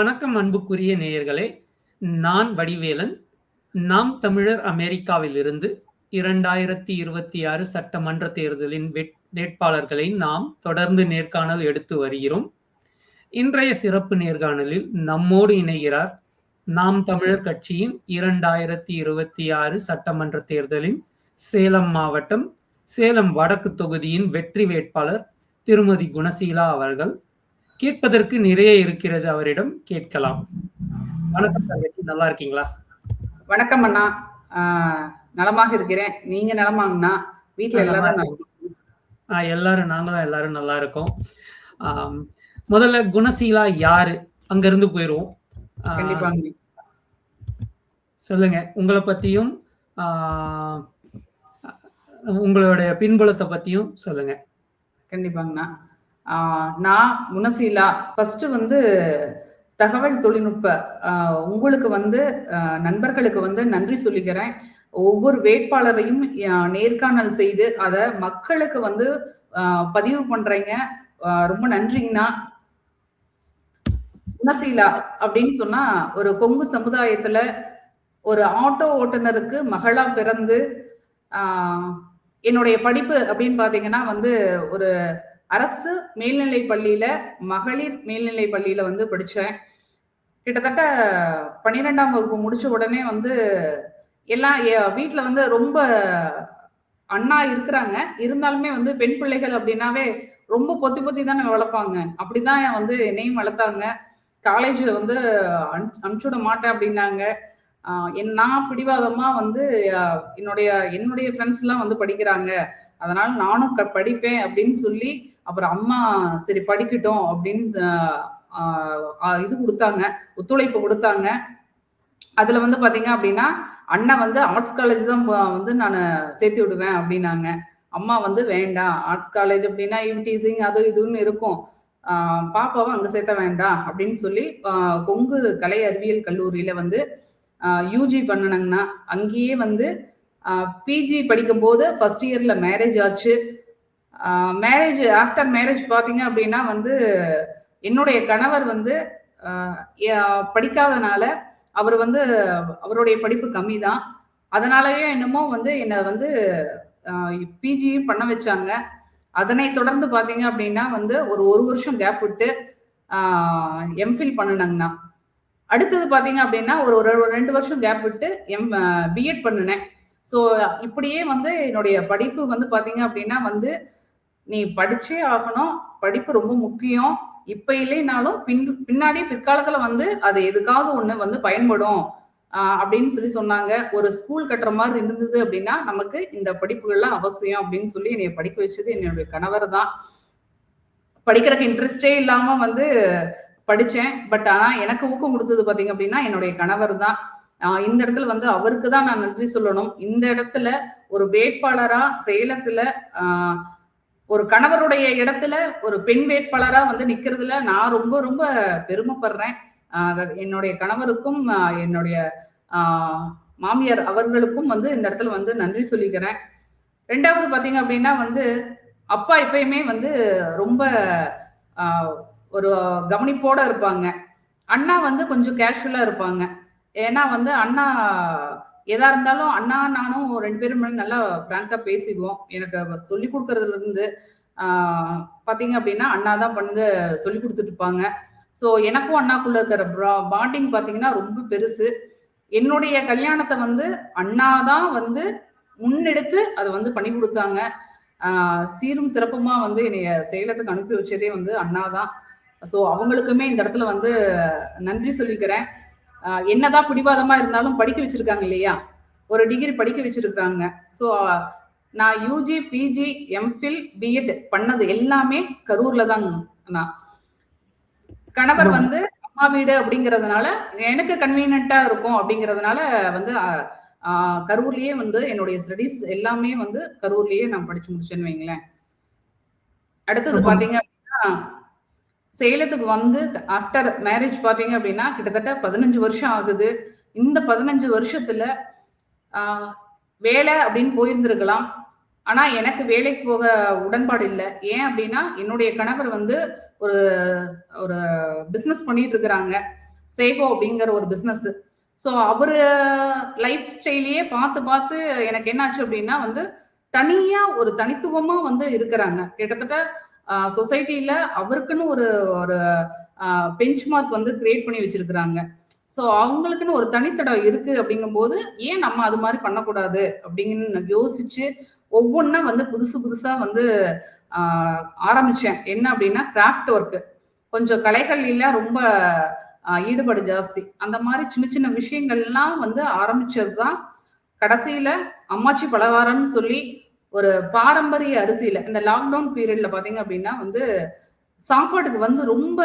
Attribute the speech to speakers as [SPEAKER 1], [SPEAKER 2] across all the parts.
[SPEAKER 1] வணக்கம் அன்புக்குரிய நேயர்களே. நான் வடிவேலன். நாம் தமிழர் அமெரிக்காவிலிருந்து 2026 சட்டமன்ற தேர்தலின் வேட்பாளர்களை நாம் தொடர்ந்து நேர்காணல் எடுத்து வருகிறோம். இன்றைய சிறப்பு நேர்காணலில் நம்மோடு இணைகிறார் நாம் தமிழர் கட்சியின் 2026 சட்டமன்ற தேர்தலின் சேலம் மாவட்டம், சேலம் வடக்கு தொகுதியின் வெற்றி வேட்பாளர் திருமதி குணசீலா அவர்கள். கேட்பதற்கு நிறைய இருக்கிறது, அவரிடம் கேட்கலாம். வணக்கம் தங்கச்சி, நல்லா இருக்கீங்களா?
[SPEAKER 2] வணக்கம் அண்ணா, நலமாக இருக்கிறேன். நீங்க நலமாங்கண்ணா? வீட்டுல
[SPEAKER 1] எல்லாரும் நாங்களும் எல்லாரும் நல்லா இருக்கோம். முதல்ல குணசீலா யாரு, அங்க இருந்து போயிருவோம்.
[SPEAKER 2] கண்டிப்பாங்க.
[SPEAKER 1] சொல்லுங்க, உங்களை பத்தியும் உங்களுடைய பின்புலத்தை பத்தியும் சொல்லுங்க.
[SPEAKER 2] கண்டிப்பாங்கண்ணா. நான் குணசீலா. ஃபர்ஸ்ட் வந்து தகவல் தொழில்நுட்ப உங்களுக்கு வந்து நண்பர்களுக்கு வந்து நன்றி சொல்லிக்கிறேன். ஒவ்வொரு வேட்பாளரையும் நேர்காணல் செய்து அதை மக்களுக்கு வந்து பதிவு பண்றீங்க. ரொம்ப நன்றிங்கண்ணா. குணசீலா அப்படின்னு சொன்னா ஒரு கொங்கு சமுதாயத்துல ஒரு ஆட்டோ ஓட்டுநருக்கு மகளா பிறந்து என்னுடைய படிப்பு அப்படின்னு பாத்தீங்கன்னா வந்து ஒரு அரசு மேல்நிலை பள்ளியில, மகளிர் மேல்நிலை பள்ளியில வந்து படிச்சேன். கிட்டத்தட்ட 12ஆம் வகுப்பு முடிச்ச உடனே வந்து எல்லாம் வீட்டுல வந்து ரொம்ப அண்ணா இருக்கிறாங்க. இருந்தாலுமே வந்து பெண் பிள்ளைகள் அப்படின்னாவே ரொம்ப பொத்தி பொத்தி தானே வளர்ப்பாங்க. அப்படிதான் வந்து என்னையும் வளர்த்தாங்க. காலேஜ் வந்து அனுப்பிச்சுட மாட்டேன் அப்படின்னாங்க. நான் பிடிவாதமா வந்து என்னுடைய ஃப்ரெண்ட்ஸ் எல்லாம் வந்து படிக்கிறாங்க, அதனால நானும் படிப்பேன் அப்படின்னு சொல்லி, அப்புறம் அம்மா சரி படிக்கட்டும் அப்படின்னு இது கொடுத்தாங்க, ஒத்துழைப்பு கொடுத்தாங்க. அதுல வந்து பாத்தீங்க அப்படின்னா அண்ணன் வந்து ஆர்ட்ஸ் காலேஜ் தான் வந்து நான் சேர்த்து விடுவேன் அப்படின்னாங்க. அம்மா வந்து வேண்டாம், ஆர்ட்ஸ் காலேஜ் அப்படின்னா ஈவ்டீசிங் அது இதுன்னு இருக்கும், பாப்பாவை அங்க சேர்த்த வேண்டாம் அப்படின்னு சொல்லி கொங்கு கலை அறிவியல் கல்லூரியில வந்து யூஜி பண்ணணுங்கன்னா அங்கேயே வந்து பிஜி படிக்கும் போது ஃபர்ஸ்ட் இயர்ல மேரேஜ் ஆச்சு. ஆஃப்டர் மேரேஜ் பார்த்தீங்க அப்படின்னா வந்து என்னுடைய கணவர் வந்து படிக்காதனால அவர் வந்து அவருடைய படிப்பு கம்மி தான், அதனாலயே என்னமோ வந்து என்னை வந்து பிஜியும் பண்ண வச்சாங்க. அதனை தொடர்ந்து பார்த்தீங்க அப்படின்னா வந்து ஒரு வருஷம் கேப் விட்டு எம்ஃபில் பண்ணுனாங்கண்ணா. அடுத்தது பார்த்தீங்க அப்படின்னா ஒரு 2 வருஷம் கேப் விட்டு பிஎட் பண்ணினேன். ஸோ இப்படியே வந்து என்னுடைய படிப்பு வந்து பார்த்தீங்க அப்படின்னா வந்து நீ படிச்சே ஆகணும், படிப்பு ரொம்ப முக்கியம், இப்ப இல்லைனாலும் பின்னாடி பிற்காலத்துல வந்து அது எதுக்காவது ஒண்ணு வந்து பயன்படும் அப்படின்னு சொல்லி சொன்னாங்க. ஒரு ஸ்கூல் கட்டுற மாதிரி இருந்தது அப்படின்னா நமக்கு இந்த படிப்புகள்லாம் அவசியம் அப்படின்னு சொல்லி என்னைய படிக்க வச்சது என்னுடைய கணவர் தான். படிக்கிறதுக்கு இன்ட்ரெஸ்டே இல்லாம வந்து படிச்சேன். பட் ஆனா எனக்கு ஊக்கம் கொடுத்தது பாத்தீங்க அப்படின்னா என்னுடைய கணவர் தான். இந்த இடத்துல வந்து அவருக்கு தான் நான் நன்றி சொல்லணும். இந்த இடத்துல ஒரு வேட்பாளரா சேலத்துல ஒரு கணவருடைய இடத்துல ஒரு பெண் வேட்பாளரா வந்து நிக்கிறதுல நான் ரொம்ப ரொம்ப பெருமைப்படுறேன். என்னுடைய கணவருக்கும் என்னுடைய மாமியார் அவர்களுக்கும் வந்து இந்த இடத்துல வந்து நன்றி சொல்லிக்கிறேன். ரெண்டாவது பாத்தீங்க அப்படின்னா வந்து அப்பா எப்பயுமே வந்து ரொம்ப ஒரு கவனிப்போட இருப்பாங்க. அண்ணா வந்து கொஞ்சம் கேஷுவலா இருப்பாங்க. ஏன்னா வந்து அண்ணா எதா இருந்தாலும் அண்ணா நானும் 2 பேரும் நல்லா பிராங்கா பேசிக்குவோம். எனக்கு சொல்லி கொடுக்கறதுல இருந்து பாத்தீங்க அப்படின்னா அண்ணா தான் வந்து சொல்லி கொடுத்துட்டு இருப்பாங்க. ஸோ எனக்கும் அண்ணாக்குள்ள இருக்கிற பாண்டிங் பாத்தீங்கன்னா ரொம்ப பெருசு. என்னுடைய கல்யாணத்தை வந்து அண்ணா தான் வந்து முன்னெடுத்து அதை வந்து பண்ணி கொடுத்தாங்க. சீரும் சிறப்புமா வந்து என்னைய சேலத்துக்கு அனுப்பி வச்சதே வந்து அண்ணா தான். ஸோ அவங்களுக்குமே இந்த இடத்துல வந்து நன்றி சொல்லிக்கிறேன். என்னதான் பிடிவாதமா இருந்தாலும் படிக்க வச்சிருக்காங்க இல்லையா, ஒரு டிகிரி படிக்க வச்சிருக்காங்க. ஸோ நான் யூஜி, பிஜி, எம்ஃபில், பிஎட் பண்ணது எல்லாமே கரூர்ல தாங்க. நான் கணவர் வந்து அம்மா வீடு அப்படிங்கிறதுனால எனக்கு கன்வீனியன்ட்டா இருக்கும் அப்படிங்கிறதுனால வந்து கரூர்லயே வந்து என்னுடைய ஸ்டடீஸ் எல்லாமே வந்து கரூர்லயே நான் படிச்சு முடிச்சேன்னு வைங்களேன். அடுத்தது பாத்தீங்க அப்படின்னா சேலத்துக்கு வந்து ஆஃப்டர் மேரேஜ் பாத்தீங்க அப்படின்னா கிட்டத்தட்ட 15 வருஷம் ஆகுது. இந்த 15 வருஷத்துல வேலை அப்படின்னு போயிருந்திருக்கலாம். ஆனா எனக்கு வேலைக்கு போக உடன்பாடு இல்லை. ஏன் அப்படின்னா என்னுடைய கணவர் வந்து ஒரு ஒரு பிசினஸ் பண்ணிட்டு இருக்கிறாங்க. சேகோ அப்படிங்கிற ஒரு பிசினஸ். ஸோ அவரு லைஃப் ஸ்டைலையே பார்த்து பார்த்து எனக்கு என்னாச்சு அப்படின்னா வந்து தனியா ஒரு தனித்துவமா வந்து இருக்கிறாங்க. கிட்டத்தட்ட சொசைட்டில அவருக்குன்னு ஒரு ஒரு பெஞ்ச் மார்க் வந்து கிரியேட் பண்ணி வச்சிருக்கிறாங்க. ஸோ அவங்களுக்குன்னு ஒரு தனித்தடம் இருக்கு அப்படிங்கும்போது, ஏன் நம்ம அது மாரி பண்ணக்கூடாது அப்படின்னு நான் யோசிச்சு, ஒவ்வொன்னா வந்து புதுசு புதுசா வந்து ஆ ஆரம்பிச்சேன். என்ன அப்படின்னா கிராஃப்ட் ஒர்க். கொஞ்சம் கலைகள்ல ரொம்ப ஈடுபாடு ஜாஸ்தி. அந்த மாரி சின்ன சின்ன விஷயங்கள்லாம் வந்து ஆரம்பிச்சது தான், கடைசியில அம்மாச்சி பலகாரம்னு சொல்லி ஒரு பாரம்பரிய அரிசியில இந்த லாக்டவுன் பீரியட்ல பார்த்தீங்க அப்படின்னா வந்து, சாப்பாட்டுக்கு வந்து ரொம்ப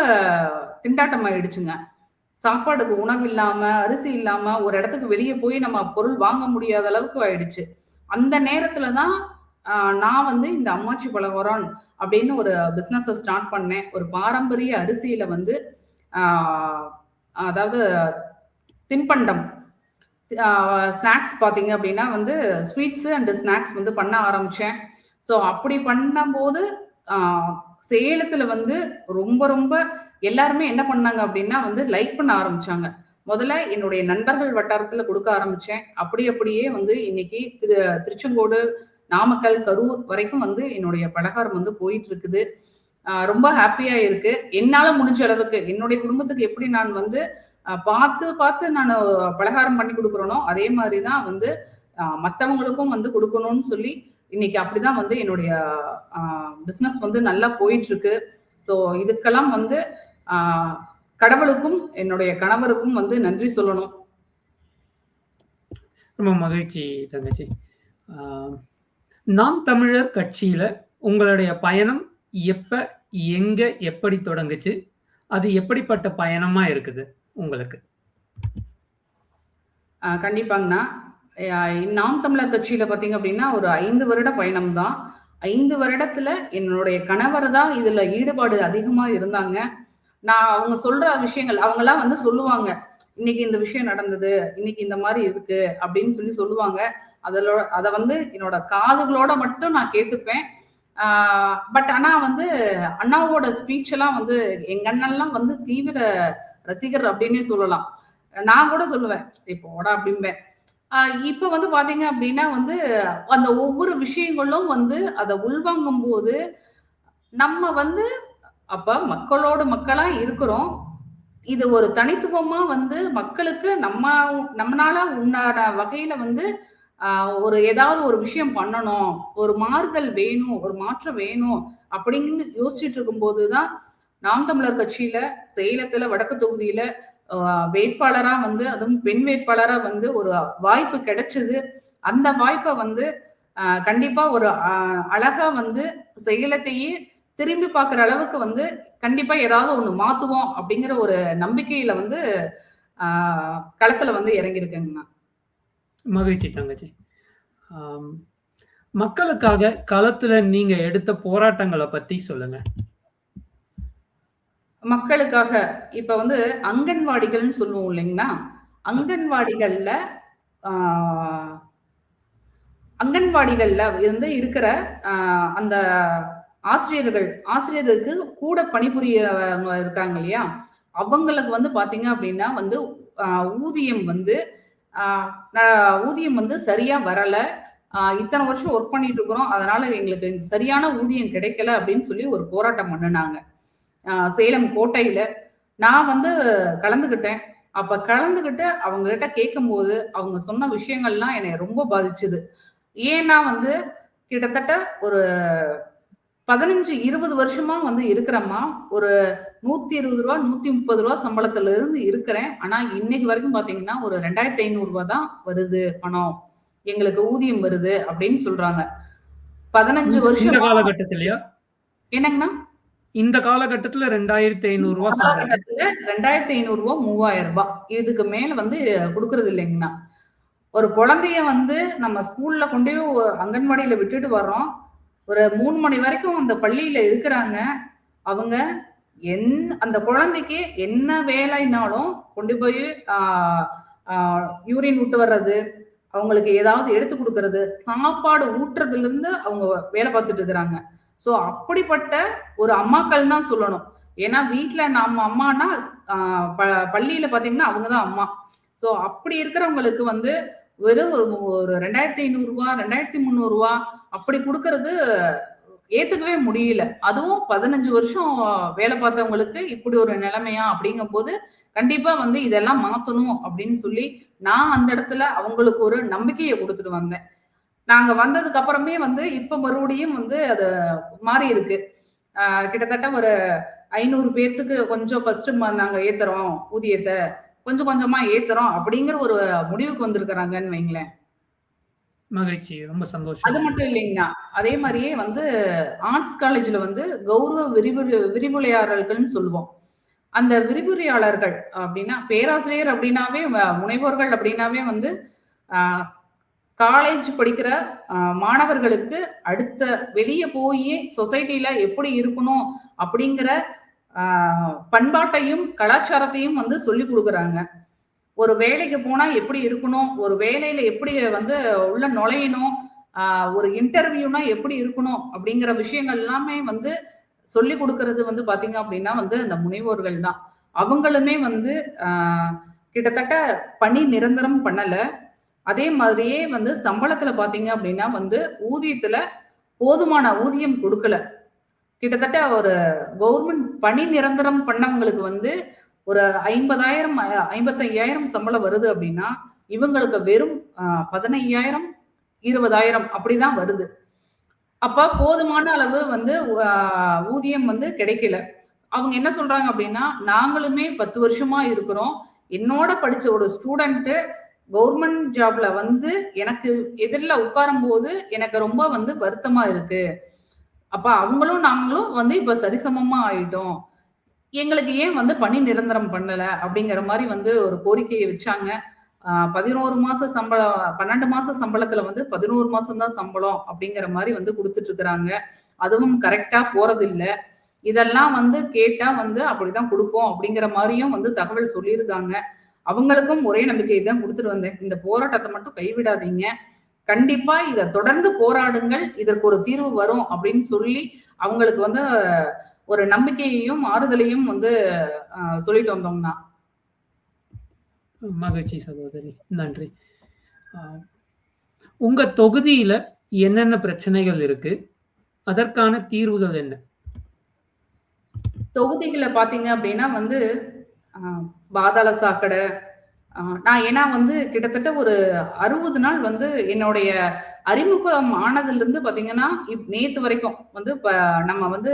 [SPEAKER 2] திண்டாட்டம் ஆயிடுச்சுங்க. சாப்பாடுக்கு உணவு இல்லாம, அரிசி இல்லாம ஒரு இடத்துக்கு வெளிய போய் நம்ம பொருள் வாங்க முடியாத அளவுக்கு ஆயிடுச்சு. அந்த நேரத்துல தான் நான் வந்து இந்த அம்மாச்சி பலகாரம் அப்படின்னு ஒரு பிசினஸ ஸ்டார்ட் பண்ணேன். ஒரு பாரம்பரிய அரிசியில வந்து ஆ அதாவது தின்பண்டம் ஸ்நாக்ஸ் பார்த்தீங்க அப்படின்னா வந்து ஸ்வீட்ஸ் அண்ட் ஸ்நாக்ஸ் வந்து பண்ண ஆரம்பிச்சேன். ஸோ அப்படி பண்ணும்போது ஆ சேலத்துல வந்து ரொம்ப ரொம்ப எல்லாருமே என்ன பண்ணாங்க அப்படின்னா வந்து லைக் பண்ண ஆரம்பிச்சாங்க. முதல்ல என்னுடைய நண்பர்கள் வட்டாரத்துல குடுக்க ஆரம்பிச்சேன். அப்படியே வந்து இன்னைக்கு திருச்செங்கோடு, நாமக்கல், கரூர் வரைக்கும் வந்து என்னுடைய பலகாரம் வந்து போயிட்டு இருக்குது. ரொம்ப ஹேப்பியா இருக்கு. என்னால முடிஞ்ச அளவுக்கு என்னுடைய குடும்பத்துக்கு எப்படி நான் வந்து பார்த்து பார்த்து நானு பலகாரம் பண்ணி குடுக்குறேனோ, அதே மாரி தான் வந்து மத்தவங்களுக்கும் வந்து குடுக்கணும்னு சொல்லி, இன்னைக்கு அப்படிதான் வந்து என்னுடைய அ பிசினஸ் வந்து நல்லா போயிட்டுருக்கு. ஸோ இதுக்கெல்லாம் வந்து அ கடவுளுக்கும், என்னுடைய கணவருக்கும் வந்து நன்றி சொல்லணும்.
[SPEAKER 1] ரொம்ப மகிழ்ச்சி தங்கச்சி. ஆ நாம் தமிழர் கட்சியில உங்களுடைய பயணம் எப்ப, எங்க, எப்படி தொடங்குச்சு? அது எப்படிப்பட்ட பயணமா இருக்குது உங்களுக்கு?
[SPEAKER 2] கண்டிப்பாங்கண்ணா. அ நாம் தமிழர் கட்சியில பார்த்தீங்க அப்படின்னா, ஒரு 5 வருட பயணம் தான். 5 வருடத்துல என்னுடைய கணவர் தான் இதுல ஈடுபாடு அதிகமா இருந்தாங்க. நான் அவங்க சொல்ற விஷயங்கள் அவங்கலாம் வந்து சொல்லுவாங்க. "இன்னைக்கு இந்த விஷயம் நடந்தது. இன்னைக்கு இந்த மாரி இருக்கு." அப்படின்னு சொல்லி சொல்லுவாங்க. அத வந்து என்னோட காதுகளோட மட்டும் நான் கேட்டுப்பேன். ஆ பட் ஆனா வந்து அண்ணாவோட ஸ்பீச் எல்லாம் வந்து எங்க அண்ணன்லாம் வந்து தீவிர ரசிகர் அப்படின்னே சொல்லலாம். நான் கூட சொல்லுவேன், "ஏய் போடா" அப்படிம்பேன். அ இப்ப வந்து பார்த்தீங்க அப்படின்னா வந்து, அந்த ஒவ்வொரு விஷயங்களும் வந்து அத உள்வாங்கும்போது, நம்ம வந்து அப்ப மக்களோடு மக்களா இருக்கிறோம். இது ஒரு தனித்துவமா வந்து மக்களுக்கு நம்மனால உண்டான வகையில வந்து அ ஒரு ஏதாவது ஒரு விஷயம் பண்ணணும். ஒரு மாறுதல் வேணும், ஒரு மாற்றம் வேணும் அப்படின்னு யோசிச்சுட்டு இருக்கும்போது தான், நாம் தமிழர் கட்சியில சேலத்துல வடக்கு தொகுதியில அ வேட்பாளரா வந்து அதுவும் பெண் வேட்பாளரா வந்து ஒரு வாய்ப்பு கிடைச்சது. அந்த வாய்ப்ப வந்து கண்டிப்பா ஒரு அழகா வந்து சேலத்தையே திரும்பி பார்க்குற அளவுக்கு வந்து கண்டிப்பா ஏதாவது ஒண்ணு மாத்துவோம் அப்படிங்கிற ஒரு நம்பிக்கையில வந்து ஆ களத்துல வந்து இறங்கியிருக்கேங்கண்ணா.
[SPEAKER 1] மகிழ்ச்சி தங்கச்சி. ஆம். மக்களுக்காக களத்துல நீங்க எடுத்த போராட்டங்கள பத்தி சொல்லுங்க.
[SPEAKER 2] மக்களுக்காக இப்ப வந்து அங்கன்வாடிகள்னு சொல்லுவோம் இல்லைங்களா? அங்கன்வாடிகள்ல ஆ அங்கன்வாடிகள்ல வந்து இருக்கிற அ அந்த ஆசிரியருக்கு கூட பணிபுரியறவங்க இருக்காங்க இல்லையா? அவங்களுக்கு வந்து பார்த்தீங்க அப்படின்னா வந்து அ ஊதியம் வந்து அ ந ஊதியம் வந்து சரியா வரல. இத்தன வருஷம் ஒர்க் பண்ணிட்டு இருக்கிறோம். அதனால எங்களுக்கு சரியான ஊதியம் கிடைக்கல அப்படின்னு சொல்லி ஒரு போராட்டம் பண்ணுனாங்க. சேலம் கோட்டையில. நான் வந்து கலந்துக்கிட்டேன். அப்ப கலந்துக்கிட்டு அவங்ககிட்ட கேட்கும்போது, அவங்க சொன்ன விஷயங்கள்லாம் என்னைய ரொம்ப பாதிச்சது. ஏன்னா வந்து கிட்டத்தட்ட ஒரு 15, 20 வருஷமா வந்து இருக்கிறேம்மா. ஒரு ரூ. 120 ரூ. 130 சம்பளத்துல இருந்து இருக்கிறேன். ஆனா இன்னைக்கு வரைக்கும் பார்த்தீங்கன்னா, ஒரு ரூ. 2500 தான் வருது பணம். எங்களுக்கு ஊதியம் வருது அப்படின்னு சொல்றாங்க. 15
[SPEAKER 1] இந்த இந்த
[SPEAKER 2] வருஷமா
[SPEAKER 1] காலகட்டத்திலயா?
[SPEAKER 2] என்னங்கண்ணா?
[SPEAKER 1] இந்த காலகட்டத்தில ரூ. 2500 சம்பளம்.
[SPEAKER 2] காலகட்டத்துல ரூ. 2500 ரூ. 3000 இதுக்கு மேல வந்து குடுக்குறது இல்லைங்கண்ணா. ஒரு குழந்தைய வந்து நம்ம ஸ்கூல்ல கொண்டு போய் அங்கன்வாடியில விட்டுட்டு வர்றோம். ஒரு 3 மணி வரைக்கும் அந்த பள்ளியில இருக்கிறாங்க. அவங்க அந்த குழந்தைக்கு என்ன வேலைனாலும் கொண்டு போய் ஆ ஆ யூரின் விட்டு வர்றது, அவங்களுக்கு ஏதாவது எடுத்து குடுக்கறது, சாப்பாடு ஊட்டுறதுலருந்து அவங்க வேலை பார்த்துட்டு இருக்கிறாங்க. ஸோ அப்படிப்பட்ட ஒரு அம்மாக்கள் தான் சொல்லணும். ஏன்னா வீட்ல நம்ம அம்மான்னா பள்ளியில பாத்தீங்கன்னா அவங்க தான் அம்மா. ஸோ அப்படி இருக்கிறவங்களுக்கு வந்து வெறும் ஒரு ரூ. 2,500 ரூ. 2,300 அப்படி குடுக்கறது ஏத்துக்கவே முடியல. அதுவும் 15 வருஷம் வேலை பார்த்தவங்களுக்கு இப்படி ஒரு நிலைமையா? அப்படிங்கும்போது, கண்டிப்பா வந்து இதெல்லாம் மாத்தணும் அப்படின்னு சொல்லி, நான் அந்த இடத்துல அவங்களுக்கு ஒரு நம்பிக்கைய குடுத்துட்டு வந்தேன். நாங்க வந்ததுக்கு அப்புறமே வந்து இப்ப மறுபடியும் வந்து அது மாறி இருக்கு. அ கிட்டத்தட்ட ஒரு 500 பேத்துக்கு கொஞ்சம் ஃபர்ஸ்ட்டு நாங்க ஏத்துறோம் ஊதியத்த. கொஞ்சம் கொஞ்சமா ஏத்துறோம் அப்படிங்கிற ஒரு முடிவுக்கு வந்திருக்கிறாங்கன்னு வைங்களேன்.
[SPEAKER 1] மகிழ்ச்சி. ரொம்ப
[SPEAKER 2] அது
[SPEAKER 1] சந்தோஷம்.
[SPEAKER 2] மட்டும் இல்லைங்கண்ணா. அதே மாரியே வந்து ஆர்ட்ஸ் காலேஜ்ல வந்து கௌரவ விரிவுரையாளர்கள்ன்னு சொல்லுவோம். அந்த விரிவுரையாளர்கள் அப்டின்னா, பேராசிரியர் அப்டின்னாவே முனைவோர்கள் அப்டின்னாவே வந்து அ காலேஜ் படிக்கிற மாணவர்களுக்கு அடுத்த வெளிய போயி சொசைட்டில எப்படி இருக்கணும் அப்டிங்கிற அ பண்பாட்டையும், கலாச்சாரத்தையும் வந்து சொல்லிக் குடுக்குறாங்க. ஒரு வேலைக்கு போனா எப்படி இருக்கணும்? ஒரு வேலையில எப்படி வந்து உள்ள நுழையணும்? ஆ ஒரு இன்டர்வியூனா எப்படி இருக்கணும்? அப்படிங்கிற விஷயங்கள் எல்லாமே வந்து சொல்லிக் குடுக்குறது வந்து பார்த்தீங்க அப்படின்னா வந்து அந்த முனைவோர்கள் தான். அவங்களுமே வந்து ஆ கிட்டத்தட்ட பணி நிரந்தரம் பண்ணல. அதே மாதிரியே வந்து சம்பளத்தில பார்த்தீங்க அப்படின்னா வந்து ஊதியத்தில போதுமான ஊதியம் குடுக்கல. கிட்டத்தட்ட ஒரு கவர்மெண்ட் பணி நிரந்தரம் பண்ணவங்களுக்கு வந்து ஒரு 50,000 55,000 சம்பளம் வருது அப்படின்னா, இவங்களுக்கு வெறும் 15,000 20,000 அப்படிதான் வருது. அப்ப போதுமான அளவு வந்து அ ஊதியம் வந்து கிடைக்கல. அவங்க என்ன சொல்றாங்க அப்படின்னா, "நாங்களுமே 10 வருஷமா இருக்கிறோம். என்னோட படிச்ச ஒரு ஸ்டூடண்ட் கவர்மெண்ட் ஜாப்ல வந்து எனக்கு எதிர்ல உட்காரும்போது எனக்கு ரொம்ப வந்து வருத்தமா இருக்கு. அப்ப அவங்களும் நாங்களும் வந்து இப்ப சரிசமமா ஆயிட்டோம். எங்களுக்கு ஏன் வந்து பணி நிரந்தரம் பண்ணல?" அப்படிங்கிற மாரி வந்து ஒரு கோரிக்கைய வச்சாங்க. 11 மாச சம்பளம் 12 மாச சம்பளத்துல வந்து 11 மாசம் தான் சம்பளம் அப்படிங்கிற மாரி வந்து குடுத்துட்டு இருக்கிறாங்க. அதுவும் கரெக்ட்டா போறதில்ல. இதெல்லாம் வந்து கேட்டா வந்து அப்படிதான் குடுப்போம் அப்படிங்கிற மாரியும் வந்து தகவல் சொல்லியிருக்காங்க. அவங்களுக்கும் ஒரே நம்பிக்கை தான் குடுத்துட்டு வந்தேன். இந்த போராட்டத்த மட்டும் கைவிடாதீங்க. கண்டிப்பா இத தொடர்ந்து போராடுங்கள். இதற்கு ஒரு தீர்வு வரும் அப்படின்னு சொல்லி அவங்களுக்கு வந்து ஒரு நம்பிக்கையையும், ஆறுதலையும் வந்து சொல்லிட்டு வந்தோம்னா.
[SPEAKER 1] மகிழ்ச்சி சகோதரி. நன்றி. அ உங்க தொகுதியில என்னென்ன பிரச்சனைகள் இருக்கு? அதற்கான தீர்வுகள் என்ன?
[SPEAKER 2] தொகுதிகள்ல பார்த்தீங்க அப்படின்னா வந்து, அ பாதாள சாக்கடை, நான் ஏன்னா வந்து கிட்டத்தட்ட ஒரு 60 நாள் வந்து என்னுடைய அறிமுகம் ஆனதிலிருந்து பார்த்தீங்கன்னா, நேத்து வரைக்கும் வந்து நம்ம வந்து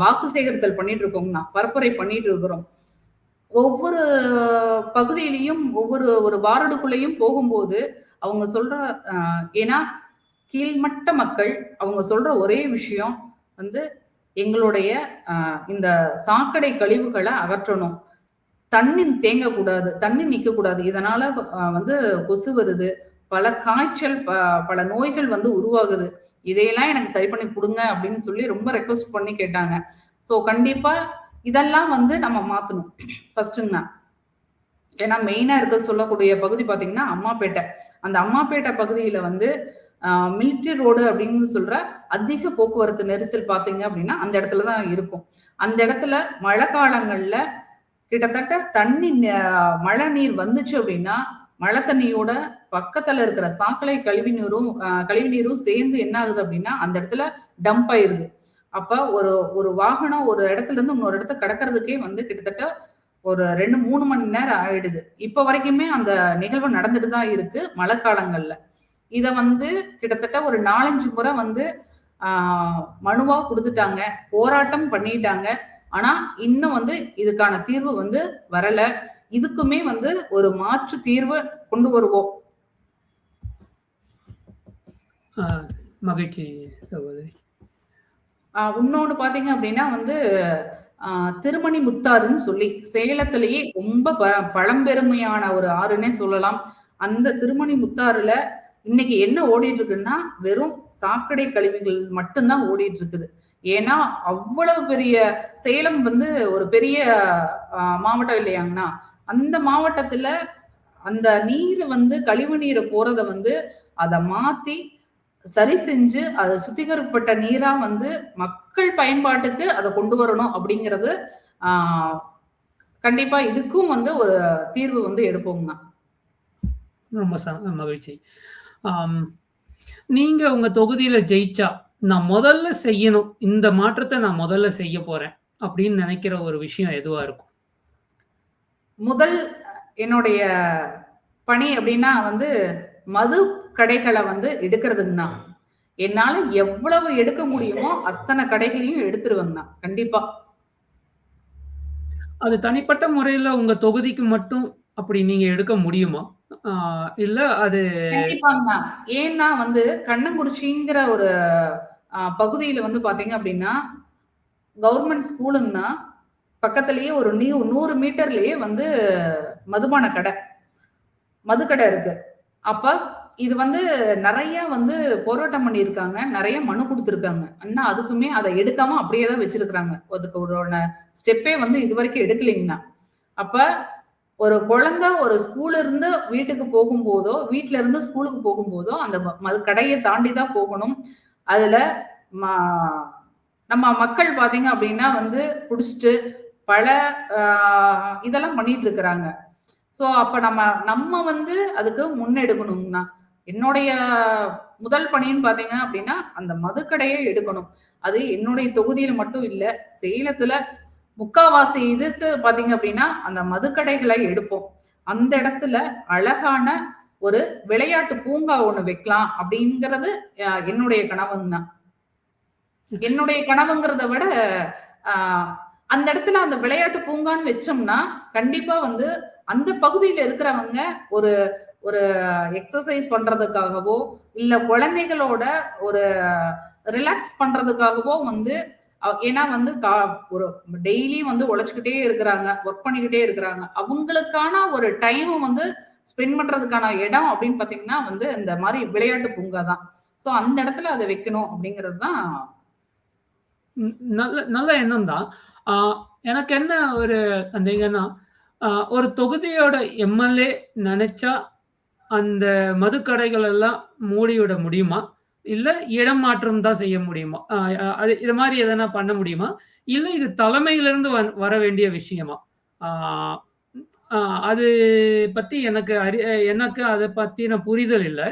[SPEAKER 2] வாக்கு சேகரித்தல் பண்ணிட்டு இருக்கோங்கண்ணா. பரப்புரை பண்ணிட்டு இருக்கிறோம். ஒவ்வொரு பகுதியிலயும், ஒவ்வொரு ஒரு வார்டுக்குள்ளேயும் போகும்போது, அவங்க சொல்ற ஏன்னா கீழ்மட்ட மக்கள் அவங்க சொல்ற ஒரே விஷயம் வந்து, எங்களுடைய இந்த சாக்கடை கழிவுகள அகற்றணும். தண்ணி தேங்கக்கூடாது. தண்ணி நிக்கக்கூடாது. இதனால வந்து கொசு வருது. பல காய்ச்சல், பல நோய்கள் வந்து உருவாகுது. இதையெல்லாம் எனக்கு சரி பண்ணி குடுங்க அப்படின்னு சொல்லி ரொம்ப ரெக்வெஸ்ட் பண்ணி கேட்டாங்க. ஸோ கண்டிப்பா இதெல்லாம் வந்து நம்ம மாத்தணும். ஃபர்ஸ்ட்டுங்க. ஏன்னா மெயினா இருக்க சொல்லக்கூடிய பகுதி பார்த்தீங்கன்னா, அம்மாபேட்டை. அந்த அம்மாபேட்டை பகுதியில வந்து மிலிட்டரி ரோடு அப்படின்னு சொல்ற அதிக போக்குவரத்து நெரிசல் பார்த்தீங்க அப்படின்னா, அந்த இடத்துல தான் இருக்கும். அந்த இடத்துல மழை காலங்கள்ல கிட்டத்தட்ட தண்ணி மழை நீர் வந்துச்சு அப்படின்னா, மழை தண்ணியோட பக்கத்துல இருக்கிற சாக்கடை கழிவு நீரும் சேர்ந்து என்ன ஆகுது அப்படின்னா, அந்த இடத்துல டம்ப் ஆயிருது. அப்ப ஒரு ஒரு வாகனம் ஒரு இடத்துல இருந்து இன்னொரு இடத்த கடக்கிறதுக்கே வந்து கிட்டத்தட்ட ஒரு 2, 3 மணி நேரம் ஆயிடுது. இப்ப வரைக்குமே அந்த நிகழ்வு நடந்துட்டு தான் இருக்கு, மழைக்காலங்கள்ல. இத வந்து கிட்டத்தட்ட ஒரு 4, 5 முறை வந்து ஆ மனுவா குடுத்துட்டாங்க. போராட்டம் பண்ணிட்டாங்க. ஆனா, இன்னும் வந்து இதுக்கான தீர்வு வந்து வரல. இதுக்குமே வந்து ஒரு மாற்று தீர்வு கொண்டு வருவோம்.
[SPEAKER 1] அ மகிழ்ச்சி சகோதரி.
[SPEAKER 2] இன்னொன்னு பார்த்தீங்க அப்டின்னா வந்து, அ திருமணி முத்தாறுன்னு சொல்லி சேலத்திலேயே ரொம்ப பழம்பெருமையான ஒரு ஆறுன்னே சொல்லலாம். அந்த திருமணி முத்தாறுல இன்னைக்கு என்ன ஓடிட்டு இருக்குன்னா, வெறும் சாக்கடை கழிவுகள் மட்டும் தான் ஓடிட்டு இருக்குது. ஏன்னா, அவ்வளவு பெரிய சேலம் வந்து ஒரு பெரிய மாவட்டம் இல்லையாங்கண்ணா. அந்த மாவட்டத்துல அந்த நீர் வந்து கழிவு நீர போறத வந்து அத மாத்தி சரி செஞ்சு அத சுத்திகரிக்கப்பட்ட நீரா வந்து மக்கள் பயன்பாட்டுக்கு அத கொண்டு வரணும் அப்படிங்கிறது ஆ கண்டிப்பா இதுக்கும் வந்து ஒரு தீர்வு வந்து எடுப்போம்னா.
[SPEAKER 1] ரொம்ப மகிழ்ச்சி. ஆம். நீங்க உங்க தொகுதியில ஜெயிச்சா, நான் முதல்ல செய்யணும். இந்த மாற்றத்த நான் முதல்ல செய்ய போறேன். அப்படின்னு நினைக்கிற ஒரு விஷயம் எதுவா இருக்கும்?
[SPEAKER 2] முதல் என்னுடைய பணி அப்படின்னா வந்து மது கடைகள வந்து எடுக்கிறதுங்கண்ணா. என்னால எவ்வளவு எடுக்க முடியுமோ அத்தன கடைகளையும் எடுத்துருவேங்கண்ணா. கண்டிப்பா.
[SPEAKER 1] அது தனிப்பட்ட முறையில உங்க தொகுதிக்கு மட்டும் அப்படி நீங்க எடுக்க முடியுமா? ஆ இல்ல அது
[SPEAKER 2] கண்டிப்பாங்கண்ணா. ஏன்னா வந்து கண்ணங்குறிச்சிங்கிற ஒரு பகுதியில வந்து பார்த்தீங்க அப்படின்னா, கவர்மெண்ட் ஸ்கூலுங்கண்ணா. பக்கத்திலேயே ஒரு 100 மீட்டர்லயே வந்து மதுபான கடை. மதுக்கடை இருக்கு. அப்ப இது வந்து நெறைய வந்து போராட்டம் பண்ணியிருக்காங்க. நெறைய மனு குடுத்துருக்காங்க. ஆனா அதுக்குமே அத எடுக்காம அப்படியே தான் வச்சிருக்கிறாங்க. அதுக்கு ஒரு ஸ்டெப்பே வந்து இதுவரைக்கும் எடுக்கலைங்கண்ணா. அப்ப ஒரு குழந்தை ஒரு ஸ்கூல்ல இருந்து வீட்டுக்கு போகும்போதோ, வீட்ல இருந்து ஸ்கூலுக்கு போகும்போதோ, அந்த மது கடைய தாண்டி தான் போகணும். அதுல ம நம்ம மக்கள் பார்த்தீங்க அப்படின்னா வந்து குடிச்சுட்டு பல அ இதெல்லாம் பண்ணிட்டு இருக்கிறாங்க. ஸோ அப்ப நம்ம நம்ம வந்து அதுக்கு முன்னெடுக்கணும்னா, என்னுடைய முதல் பணின்னு பார்த்தீங்க அப்படின்னா, அந்த மதுக்கடைய எடுக்கணும். அது என்னுடைய தொகுதியில மட்டும் இல்ல, சேலத்துல முக்காவாசி இதுக்கு பார்த்தீங்க அப்படின்னா, அந்த மதுக்கடைகளை எடுப்போம். அந்த இடத்துல அழகான ஒரு விளையாட்டு பூங்கா ஒண்ணு வைக்கலாம் அப்படிங்கிறது என்னுடைய கனவுங்க தான். என்னுடைய கனவுங்கிறத விட, அ அந்த இடத்துல அந்த விளையாட்டு பூங்கான்னு வச்சோம்னா, கண்டிப்பா வந்து அந்த பகுதியில இருக்கிறவங்க ஒரு ஒரு எக்ஸர்சைஸ் பண்றதுக்காகவோ, இல்ல குழந்தைகளோட ஒரு ரிலாக்ஸ் பண்றதுக்காகவோ வந்து ஏன்னா வந்து ஒரு டெய்லியும் வந்து உழைச்சுக்கிட்டே இருக்கிறாங்க. ஒர்க் பண்ணிக்கிட்டே இருக்கிறாங்க. அவங்களுக்கான ஒரு டைம வந்து ஸ்பெண்ட் பண்றதுக்கான இடம் அப்படின்னு பார்த்தீங்கன்னா வந்து, இந்த மாரி விளையாட்டு பூங்கா தான். ஸோ அந்த இடத்துல அத வைக்கணும் அப்படிங்கிறது தான்.
[SPEAKER 1] நல்ல நல்ல எண்ணம் தான். ஆ எனக்கு என்ன ஒரு சந்தேகம்னா, அ ஒரு தொகுதியோட எம்.எல்.ஏ நெனச்சா, அந்த மதுக்கடைகள் எல்லாம் மூடிவிட முடியுமா? இல்ல இடம் மாற்றம் தான் செய்ய முடியுமா? அது இது மாரி எதனா பண்ண முடியுமா? இல்ல இது தலைமையிலிருந்து வர வேண்டிய விஷயமா? ஆ அ அது பத்தி எனக்கு அத பத்தின புரிதல் இல்ல.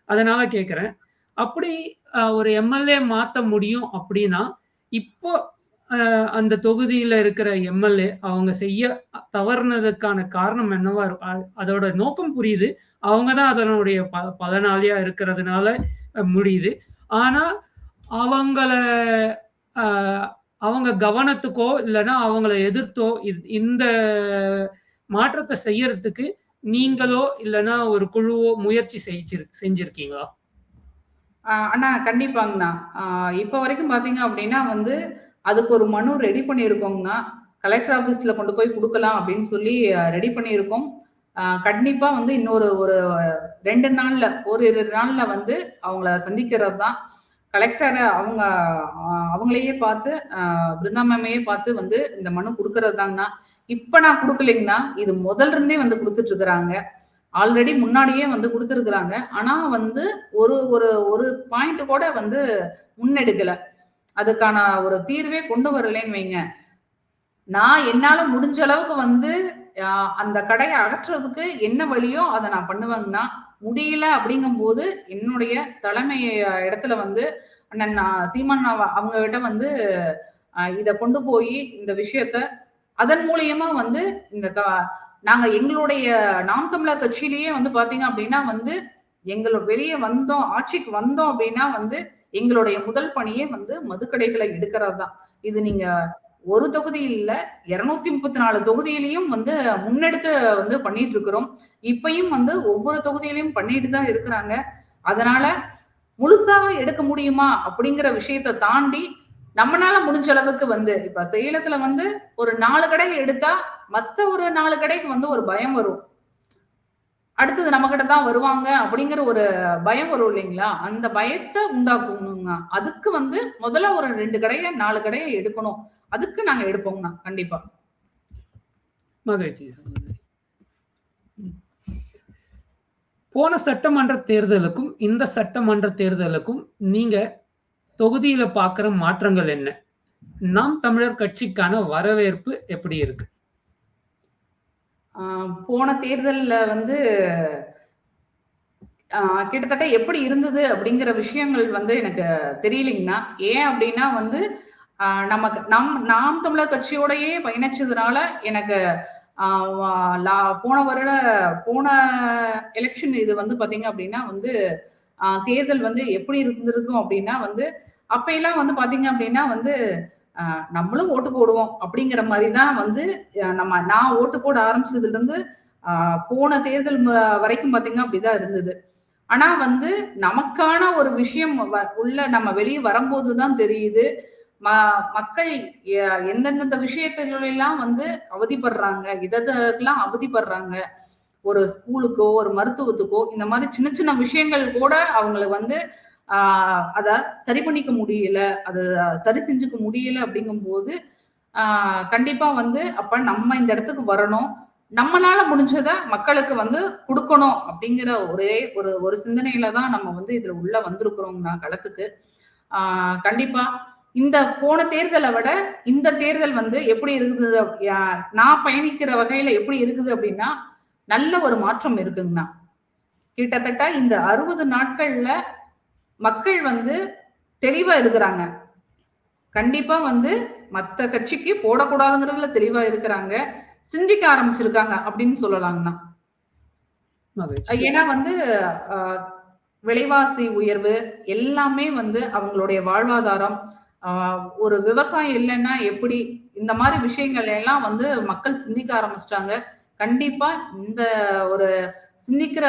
[SPEAKER 1] அதனால கேட்கிறேன். அப்படி ஒரு எம்.எல்.ஏ மாத்த முடியும் அப்படின்னா, இப்போ அந்த தொகுதியில இருக்கிற எம்.எல்.ஏ அவங்க செய்ய தவறுனதுக்கான காரணம் என்னவா அதோட நோக்கம் புரியுது. அவங்க தான் அதனுடைய பலனாளியா இருக்கிறதுனால முடியுது. ஆனா, அவங்கள அ அவங்க கவனத்துக்கோ, இல்லன்னா அவங்கள எதிர்த்தோ இந்த மாற்றத்த செய்யறதுக்கு நீங்களோ, இல்லன்னா ஒரு குழுவோ முயற்சி செஞ்சிருக்கீங்களா?
[SPEAKER 2] அண்ணா கண்டிப்பாங்கண்ணா. இப்ப வரைக்கும் பார்த்தீங்க அப்டின்னா வந்து, அதுக்கு ஒரு மனு ரெடி பண்ணியிருக்கோங்கண்ணா. கலெக்டர் ஆஃபீஸ்ல கொண்டு போய் குடுக்கலாம் அப்டின்னு சொல்லி ரெடி பண்ணியிருக்கோம். கண்டிப்பா வந்து இன்னொரு ஒரு 2 நாள்ல, ஓரிரு நாள்ல வந்து அவங்கள சந்திக்கிறது தான். கலெக்டர அவங்க அவங்களையே பார்த்து, பிருந்தா மேமையே பார்த்து வந்து இந்த மனு குடுக்குறது தாங்கண்ணா. இப்ப நான் குடுக்கலைங்கண்ணா. இது முதல்ல இருந்தே வந்து குடுத்துட்டு இருக்கிறாங்க. ஆல்ரெடி முன்னாடியே வந்து குடுத்துருக்குறாங்க. ஆனா வந்து ஒரு ஒரு ஒரு பாயிண்ட் கூட வந்து முன்னெடுக்கல. அதுக்கான ஒரு தீர்வே கொண்டு வரலைன்னு வைங்க. நான் என்னால முடிஞ்ச அளவுக்கு வந்து அ அந்த கடைய அகற்றுறதுக்கு என்ன வழியோ அத நான் பண்ணுவேங்கண்ணா. முடியல அப்படிங்கும்போது, என்னுடைய தலைமை இடத்துல வந்து அண்ணன் சீமான் அவங்க கிட்ட வந்து இத கொண்டு போயி இந்த விஷயத்த அதன் மூலியமா வந்து இந்த நாங்க எங்களுடைய நாம் தமிழர் கட்சியிலேயே வந்து பார்த்தீங்க அப்டின்னா வந்து, வெளிய வந்தோம், ஆட்சிக்கு வந்தோம் அப்டின்னா வந்து, எங்களுடைய முதல் பணியே வந்து மதுக்கடைகள எடுக்கிறது தான். இது நீங்க ஒரு தொகுதி இல்ல, 234 தொகுதியிலயும் வந்து முன்னெடுத்து வந்து பண்ணிட்டு இருக்கிறோம். இப்பயும் வந்து ஒவ்வொரு தொகுதியிலயும் பண்ணிட்டு தான் இருக்கிறாங்க. அதனால முழுசா எடுக்க முடியுமா? அப்படிங்கிற விஷயத்த தாண்டி, நம்மனால முடிஞ்ச அளவுக்கு வந்து இப்ப சேலத்துல வந்து ஒரு 4 கடை எடுத்தா, மத்த ஒரு 4 கடைக்கு வந்து ஒரு பயம் வரும். அடுத்தது நம்மகிட்ட தான் வருவாங்க அப்படிங்கிற ஒரு பயம் வரும் இல்லைங்களா? அந்த பயத்த உண்டாக்கணுங்க. அதுக்கு வந்து முதல்ல ஒரு 2 கடைய, 4 கடைய எடுக்கணும். அதுக்கு நாங்க எடுப்போங்கண்ணா. கண்டிப்பா.
[SPEAKER 1] மகிழ்ச்சி சகோதரி. ம். போன சட்டமன்ற தேர்தலுக்கும், இந்த சட்டமன்ற தேர்தலுக்கும் நீங்க தொகுதியில பார்க்குற மாற்றங்கள் என்ன? நாம் தமிழர் கட்சிக்கான வரவேற்பு எப்படி இருக்கு?
[SPEAKER 2] ஆ போன தேர்தல்ல வந்து ஆ கிட்டத்தட்ட எப்படி இருந்தது அப்படிங்கிற விஷயங்கள் வந்து எனக்கு தெரியலைங்கண்ணா. ஏன் அப்படின்னா வந்து, நமக்கு நாம் தமிழர் கட்சியோடயே பயணிச்சதுனால எனக்கு ஆ வ லா போன வருட போன எலக்ஷன் இது வந்து பார்த்தீங்க அப்படின்னா வந்து, தேர்தல் வந்து எப்படி இருந்திருக்கும் அப்படின்னா வந்து, அப்பயெல்லாம் வந்து பார்த்தீங்க அப்படின்னா வந்து, அ நம்மளும் ஓட்டு போடுவோம் அப்படிங்கிற மாரி தான் வந்து நான் ஓட்டு போட ஆரம்பிச்சதுலருந்து, அ போன தேர்தல் வரைக்கும் பார்த்தீங்கன்னா அப்படிதான் இருந்தது. ஆனா வந்து நமக்கான ஒரு விஷயம் உள்ள நம்ம வெளிய வரும்போது தான் தெரியுது. ம மக்கள் எந்தெந்த விஷயத்துலலாம் வந்து அவதிப்படுறாங்க. எதெல்லாம் அவதிப்படுறாங்க. ஒரு ஸ்கூலுக்கோ, ஒரு மருத்துவத்துக்கோ இந்த மாரி சின்ன சின்ன விஷயங்கள் கூட அவங்களுக்கு வந்து ஆ அத சரி பண்ணிக்க முடியல. அத சரி செஞ்சுக்க முடியல அப்படிங்கும்போது, ஆ கண்டிப்பா வந்து அப்ப நம்ம இந்த இடத்துக்கு வரணும். நம்மனால முடிஞ்சத மக்களுக்கு வந்து குடுக்கணும் அப்படிங்கிற ஒரே ஒரு ஒரு சிந்தனையில தான் நம்ம வந்து இதுல உள்ள வந்திருக்கிறோம்னா களத்துக்கு. ஆ கண்டிப்பா இந்த போன தேர்தல விட இந்த தேர்தல் வந்து எப்படி இருக்குது நான் பயணிக்கிற வகையில எப்படி இருக்குது அப்படின்னா, நல்ல ஒரு மாற்றம் இருக்குங்கண்ணா. கிட்டத்தட்ட இந்த 60 நாட்கள்ல மக்கள் வந்து தெளிவா இருக்கிறாங்க. கண்டிப்பா வந்து மத்த கட்சிக்கு போடக்கூடாதுங்கிறதுல தெளிவா இருக்கிறாங்க. சிந்திக்க ஆரம்பிச்சிருக்காங்க அப்படின்னு சொல்லலாங்கண்ணா.
[SPEAKER 1] மகிழ்ச்சி.
[SPEAKER 2] ஏன்னா வந்து அ விலைவாசி உயர்வு எல்லாமே வந்து அவங்களுடைய வாழ்வாதாரம், அ ஒரு விவசாயம் இல்லன்னா எப்படி? இந்த மாரி விஷயங்கள் எல்லாம் வந்து மக்கள் சிந்திக்க ஆரம்பிச்சுட்டாங்க. கண்டிப்பா இந்த ஒரு சிந்திக்கிற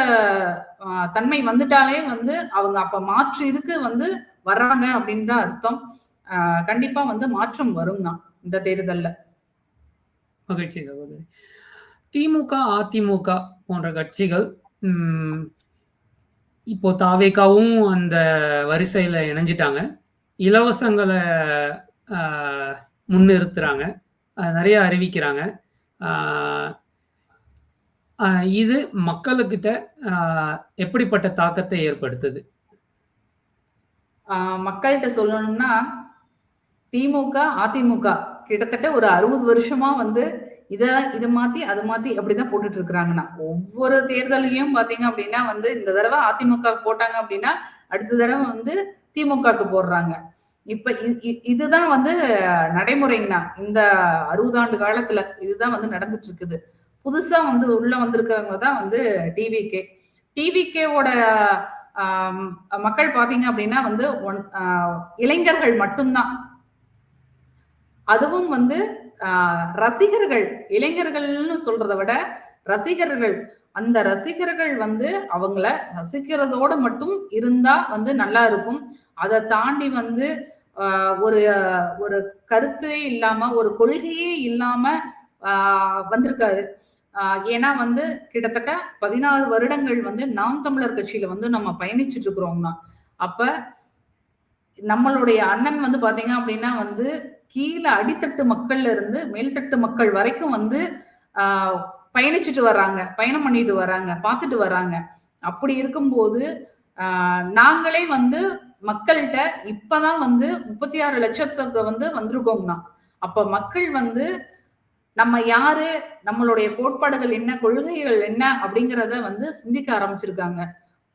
[SPEAKER 2] தன்மை வந்துட்டாலே வந்து அவங்க அப்ப மாற்று இதுக்கு வந்து வர்றாங்க அப்படின்னு தான் அர்த்தம். கண்டிப்பா வந்து மாற்றம் வரும்னா இந்த தேர்தல்ல.
[SPEAKER 1] மகிழ்ச்சி சகோதரி. திமுக, அதிமுக போன்ற கட்சிகள் ம் இப்போ தாவேகாவும் அந்த வரிசையில இணைஞ்சிட்டாங்க. இலவசங்கள அ முன்னிறுத்துறாங்க. நெறைய அறிவிக்கிறாங்க. ஆ அ இது மக்களுக்கிட்ட அ எப்படிப்பட்ட தாக்கத்தை ஏற்படுத்துது?
[SPEAKER 2] ஆ மக்கள்ட்ட சொல்லணும்னா, திமுக, அதிமுக கிட்டத்தட்ட ஒரு 60 வருஷமா வந்து இத இத மாத்தி, அத மாத்தி அப்படிதான் போட்டுட்டு இருக்கிறாங்கண்ணா. ஒவ்வொரு தேர்தலையும் பார்த்தீங்க அப்படின்னா வந்து, இந்த தடவ அதிமுகவுக்கு போட்டாங்க அப்படின்னா, அடுத்த தடவ வந்து திமுகவுக்கு போடுறாங்க. இப்ப இதுதான் வந்து நடைமுறைங்கண்ணா. இந்த 60 ஆண்டு காலத்துல இதுதான் வந்து நடந்துட்டு இருக்குது. புதுசா வந்து உள்ள வந்திருக்கிறவங்க தான் வந்து டிவிகே. டிவிகேவோட ஆம் மக்கள் பார்த்தீங்க அப்படின்னா வந்து இளைஞர்கள் மட்டும் தான். அதுவும் வந்து அ ரசிகர்கள், இளைஞர்கள்னு சொல்றத விட ரசிகர்கள். அந்த ரசிகர்கள் வந்து அவங்கள ரசிக்கிறதோட மட்டும் இருந்தா வந்து நல்லா இருக்கும். அத தாண்டி வந்து ஒரு ஒரு கருத்தே இல்லாம, ஒரு கொள்கையே இல்லாம ஆ வந்திருக்காரு. ஆ ஏன்னா வந்து கிட்டத்தட்ட 16 வருடங்கள் வந்து நாம் தமிழர் கட்சியில வந்து நம்ம பயணிச்சுட்டு இருக்கிறோம்னா. அப்ப நம்மளுடைய அண்ணன் வந்து பார்த்தீங்க அப்டின்னா வந்து, கீழ அடித்தட்டு மக்கள்ல இருந்து மேல்தட்டு மக்கள் வரைக்கும் வந்து ஆ பயணிச்சுட்டு வர்றாங்க. பயணம் பண்ணிட்டு வர்றாங்க. பார்த்துட்டு வர்றாங்க. அப்படி இருக்கும்போது, ஆ நாங்களே வந்து மக்கள்ட்ட இப்ப தான் வந்து 36,00,000க்கு வந்து வந்திருக்கோம்னா. அப்ப மக்கள் வந்து நம்ம யாரு? நம்மளுடைய கோட்பாடுகள் என்ன? கொள்கைகள் என்ன? அப்படிங்கிறத வந்து சிந்திக்க ஆரம்பிச்சிருக்காங்க.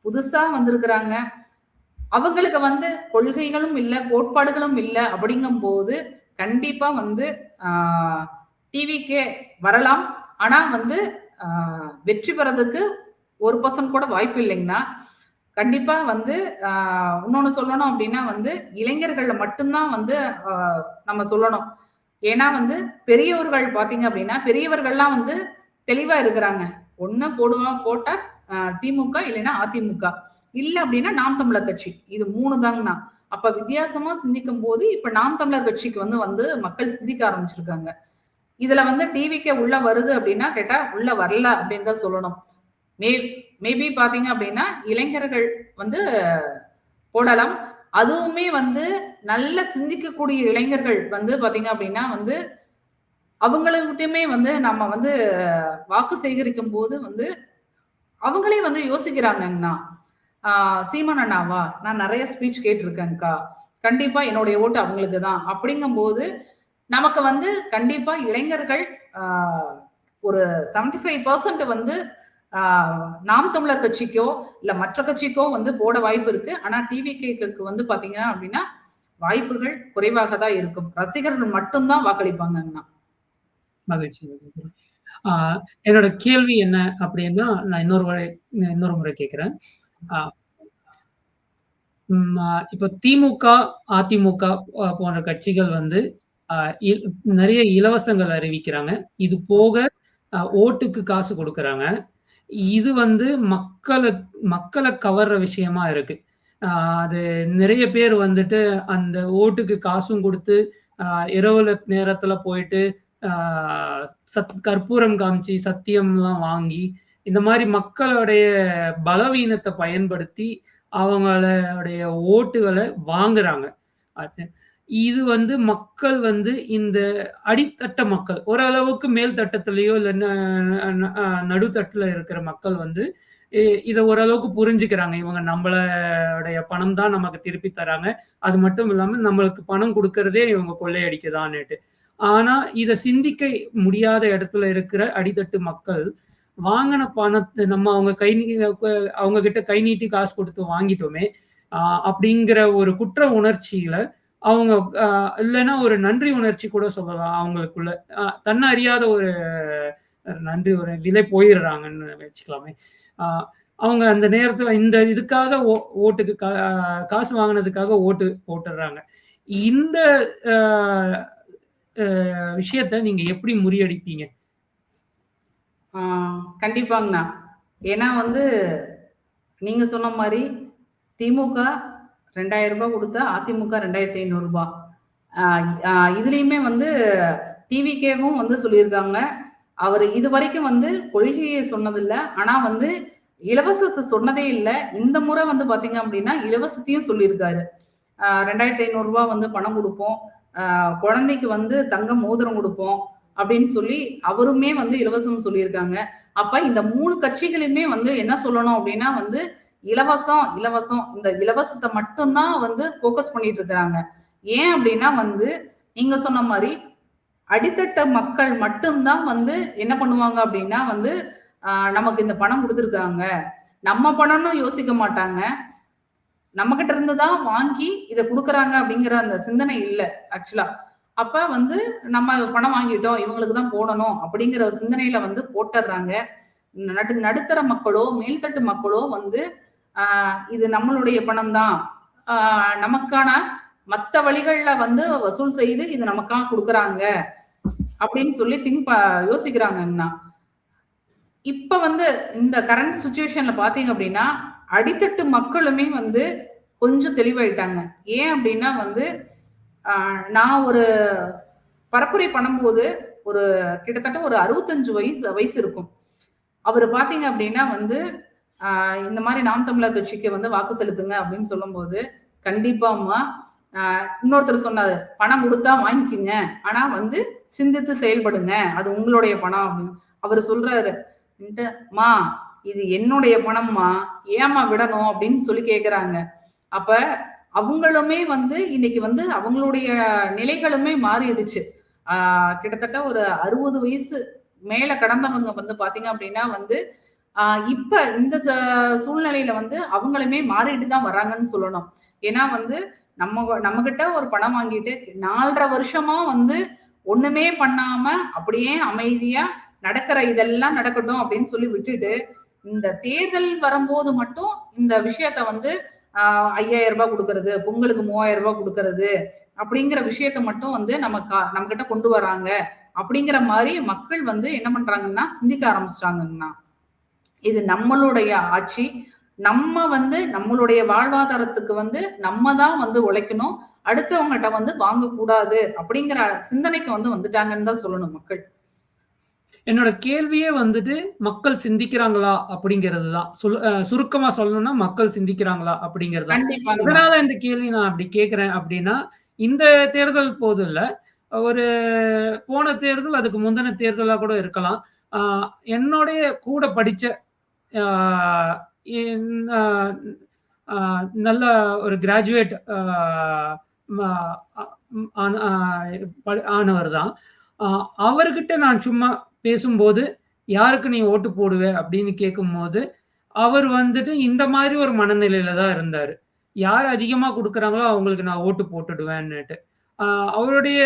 [SPEAKER 2] புதுசா வந்திருக்கிறாங்க. அவங்களுக்கு வந்து கொள்கைகளும் இல்ல, கோட்பாடுகளும் இல்ல அப்படிங்கும்போது, கண்டிப்பா வந்து ஆ டிவிக்கே வரலாம். ஆனா வந்து ஆ வெற்றி பெறதுக்கு 1% கூட வாய்ப்பு இல்லைங்கண்ணா. கண்டிப்பா வந்து ஆ இன்னொன்னு சொல்லணும் அப்டின்னா வந்து, இளைஞர்கள்ல மட்டும் தான் வந்து ஆ நம்ம சொல்லணும். ஏன்னா வந்து பெரியவர்கள் பார்த்தீங்க அப்டின்னா, பெரியவர்கள்லாம் வந்து தெளிவா இருக்கிறாங்க. ஒண்ணு போட்டா திமுக இல்லைன்னா அதிமுக. இல்ல அப்டின்னா நாம் தமிழர் கட்சி. இது 3 தாங்கண்ணா. அப்ப வித்தியாசமா சிந்திக்கும்போது, இப்ப நாம் தமிழர் கட்சிக்கு வந்து வந்து மக்கள் சிந்திக்க ஆரம்பிச்சிருக்காங்க. இதுல வந்து டிவிகே உள்ள வருது அப்டின்னா கேட்டா, உள்ள வரல அப்டின்னு தான் சொல்லணும். மே மேபி பார்த்தீங்க அப்டின்னா, இளைஞர்கள் வந்து போடலாம். அதுவுமே வந்து நல்ல சிந்திக்கக்கூடிய இளைஞர்கள் வந்து பார்த்தீங்க அப்டின்னா வந்து, அவங்கள்கிட்டயுமே வந்து நம்ம வந்து வாக்கு சேகரிக்கும்போது வந்து, அவங்களே வந்து யோசிக்கிறாங்கங்கண்ணா. சீமான் அண்ணாவா? நான் நெறைய ஸ்பீச் கேட்டுருக்கேன்க்கா. கண்டிப்பா என்னுடைய ஓட்டு அவங்களுக்கு தான். அப்படிங்கும்போது, நமக்கு வந்து கண்டிப்பா இளைஞர்கள் ஆ ஒரு 75% வந்து ஆ நாம் தமிழர் கட்சிக்கோ, இல்ல மற்ற கட்சிக்கோ வந்து போட வாய்ப்பு இருக்கு. ஆனா டிவிகேக்கு வந்து பார்த்தீங்க அப்படின்னா, வாய்ப்புகள் குறைவாக தான் இருக்கும். ரசிகர்கள் மட்டும் தான் வாக்களிப்பாங்கங்கண்ணா.
[SPEAKER 1] மகிழ்ச்சி, மகிழ்ச்சி. ஆ என்னோட கேள்வி என்ன அப்படின்னா, நான் இன்னொரு முறை கேட்கிறேன். ஆ ம் அ இப்ப திமுக, அதிமுக போன்ற கட்சிகள் வந்து அ இல் நெறைய இலவசங்கள் அறிவிக்கிறாங்க. இது போக ஓட்டுக்கு காசு குடுக்குறாங்க. இது வந்து மக்கள கவர்ற விஷயமா இருக்கு. அ அது நெறைய பேர் வந்துட்டு அந்த ஓட்டுக்கு காசும் குடுத்து, அ இரவுல நேரத்துல போயிட்டு, அ கற்பூரம் காமிச்சு, சத்தியம்லாம் வாங்கி, இந்த மாரி மக்களுடைய பலவீனத்த பயன்படுத்தி, அவங்களுடைய ஓட்டுகள வாங்குறாங்க. ஆச்சு. இது வந்து மக்கள் வந்து இந்த அடித்தட்ட மக்கள், ஓரளவுக்கு மேல் தட்டத்திலயோ இல்ல ந ந அ நடுத்தட்டுல இருக்கிற மக்கள் வந்து இ இத ஓரளவுக்கு புரிஞ்சுக்கிறாங்க. இவங்க நம்மளுடைய பணம் தான் நமக்கு திருப்பி தராங்க. அது மட்டும் இல்லாம நம்மளுக்கு பணம் குடுக்கிறதே இவங்க கொள்ளையடிக்கதான்னுட்டு. ஆனா, இத சிந்திக்க முடியாத இடத்துல இருக்கிற அடித்தட்டு மக்கள், வாங்குன பணத்த நம்ம அவங்க கிட்ட கை நீட்டி காசு குடுத்து வாங்கிட்டோமே! அ அப்படிங்கிற ஒரு குற்ற உணர்ச்சியில அவங்க அ இல்லன்னா ஒரு நன்றி உணர்ச்சி கூட சொல்லலாம் அவங்களுக்குள்ள. தன்ன அறியாத ஒரு நன்றி உணர்விலே போயிர்றாங்கன்னு வச்சுக்கலாமே. அ அவங்க அந்த நேரத்துல இந்த இதுக்காக ஓட்டுக்கு காசு வாங்குனதுக்காக ஓட்டு போட்டுர்றாங்க. இந்த அ அ விஷயத்த நீங்க எப்படி முறியடிப்பீங்க?
[SPEAKER 2] ஆ கண்டிப்பாங்கண்ணா. ஏன்னா வந்து நீங்க சொன்ன மாரி திமுக ரூ. 2000 குடுத்தா, அதிமுக ரூ. 2500. ஆ ஆ இதுலயுமே வந்து டிவிகேவும் வந்து சொல்லியிருக்காங்க. அவரு இதுவரைக்கும் வந்து கொள்கைய சொன்னதில்ல. ஆனா வந்து இலவசத்த சொன்னதே இல்ல. இந்த முறை வந்து பார்த்தீங்க அப்டின்னா, இலவசத்தையும் சொல்லியிருக்காரு. ரூ. 2500 வந்து பணம் குடுப்போம். குழந்தைக்கு வந்து தங்க மோதிரம் குடுப்போம். அப்டின்னு சொல்லி அவருமே வந்து இலவசம் சொல்லியிருக்காங்க. அப்ப இந்த 3 கட்சிகளுமே வந்து என்ன சொல்லணும் அப்டின்னா வந்து, இலவசம், இலவசம். இந்த இலவசத்த மட்டும் தான் வந்து ஃபோக்கஸ் பண்ணிட்டு இருக்கிறாங்க. ஏன் அப்டின்னா வந்து, நீங்க சொன்ன மாரி அடித்தட்ட மக்கள் மட்டும் தான் வந்து என்ன பண்ணுவாங்க அப்டின்னா வந்து, நமக்கு இந்த பணம் குடுத்துருக்காங்க. நம்ம பணம்னு யோசிக்க மாட்டாங்க. நம்மகிட்ட இருந்து தான் வாங்கி இத குடுக்குறாங்க அப்படிங்கிற அந்த சிந்தனை இல்ல ஆக்சுவலா. அப்ப வந்து நம்ம பணம் வாங்கிட்டோம், இவங்களுக்கு தான் போடணும் அப்படிங்கிற சிந்தனையில வந்து போட்டுர்றாங்க. நடுத்தர மக்களோ, மேல்தட்டு மக்களோ வந்து இது நம்மளுடைய பணம் தான். ஆ நமக்கான மத்த வழிகள்ல வந்து வசூல் செய்து இது நமக்காக குடுக்குறாங்க அப்படின்னு சொல்லி யோசிக்கிறாங்கங்கண்ணா. இப்ப வந்து இந்த கரண்ட் சிச்சுவேஷன்ல பார்த்தீங்க அப்படின்னா, அடித்தட்டு மக்களுமே வந்து கொஞ்சம் தெளிவாயிட்டாங்க. ஏன் அப்படின்னா வந்து, அ நான் ஒரு பரப்புரை பண்ணும்போது, ஒரு கிட்டத்தட்ட ஒரு 65 வயசு வயசு இருக்கும். அவரு பார்த்தீங்க அப்படின்னா வந்து, இந்த மாரி நாம் தமிழர் கட்சிக்கு வந்து வாக்கு செலுத்துங்க அப்படின்னு சொல்லும்போது, கண்டிப்பாம்மா. அ இன்னொருத்தர் சொன்னாரு, "பணம் குடுத்தா வாங்கிக்கங்க. ஆனா வந்து சிந்தித்து செயல்படுங்க. அது உங்களுடைய பணம்" அப்படின்னு. அவரு சொல்றாரு, "அம்மா இது என்னுடைய பணம்மா. ஏம்மா விடணும்?" அப்படின்னு சொல்லி கேட்கறாங்க. அப்ப அவங்களுமே வந்து இன்னைக்கு வந்து அவங்களுடைய நிலைகளுமே மாறிடுச்சு. ஆ கிட்டத்தட்ட ஒரு 60 வயசு மேல கடந்தவங்க வந்து பார்த்தீங்க அப்படின்னா வந்து, ஆ இப்ப இந்த சூழ்நிலையில வந்து அவங்களுமே மாறிட்டு தான் வராங்கன்னு சொல்லணும். ஏன்னா வந்து நம்மகிட்ட ஒரு பணம் வாங்கிட்டு 4 1/2 வருஷமா வந்து ஒண்ணுமே பண்ணாம அப்படியே அமைதியா நடக்கிற இதெல்லாம் நடக்கட்டும் அப்படின்னு சொல்லி விட்டுட்டு, இந்த தேர்தல் வரும்போது மட்டும் இந்த விஷயத்த வந்து ரூ. 5,000 குடுக்கறது, பொங்கலுக்கு ரூ. 3,000 குடுக்கறது, அப்படிங்கிற விஷயத்த மட்டும் வந்து நம்மகிட்ட கொண்டு வராங்க. அப்படிங்கிற மாரி மக்கள் வந்து என்ன பண்றாங்கன்னா, சிந்திக்க ஆரம்பிச்சுட்டாங்கங்கண்ணா. இது நம்மளுடைய ஆட்சி. நம்ம வந்து நம்மளுடைய வாழ்வாதாரத்துக்கு வந்து நம்ம தான் வந்து உழைக்கணும். அடுத்தவங்கட்ட வந்து வாங்கக்கூடாது அப்படிங்கிற சிந்தனைக்கு வந்து வந்துட்டாங்கன்னு தான் சொல்லணும் மக்கள்.
[SPEAKER 1] என்னோட கேள்வியே வந்துட்டு, மக்கள் சிந்திக்கிறாங்களா? அப்படிங்கிறது தான். சுருக்கமா சொல்லணும்னா, மக்கள் சிந்திக்கிறாங்களா? அப்படிங்கிறது தான்.
[SPEAKER 2] கண்டிப்பாங்கண்ணா.
[SPEAKER 1] எதனால இந்த கேள்வி நான் அப்படி கேட்கிறேன் அப்படின்னா, இந்த தேர்தல் போது இல்ல. ஒரு போன தேர்தல், அதுக்கு முந்தின தேர்தலா கூட இருக்கலாம். ஆ என்னுடைய கூட படிச்ச நல்ல ஒரு கிராஜுவேட் ஆனவர் தான். அவர்கிட்ட நான் சும்மா பேசும்போது, யாருக்கு நீ ஓட்டு போடுவ அப்படின்னு கேட்கும்போது, அவர் வந்துட்டு இந்த மாதிரி ஒரு மனநிலையில தான் இருந்தாரு. யார் அதிகமா குடுக்குறாங்களோ அவங்களுக்கு நான் ஓட்டு போட்டுடுவேன்னுட்டு. அ அவருடைய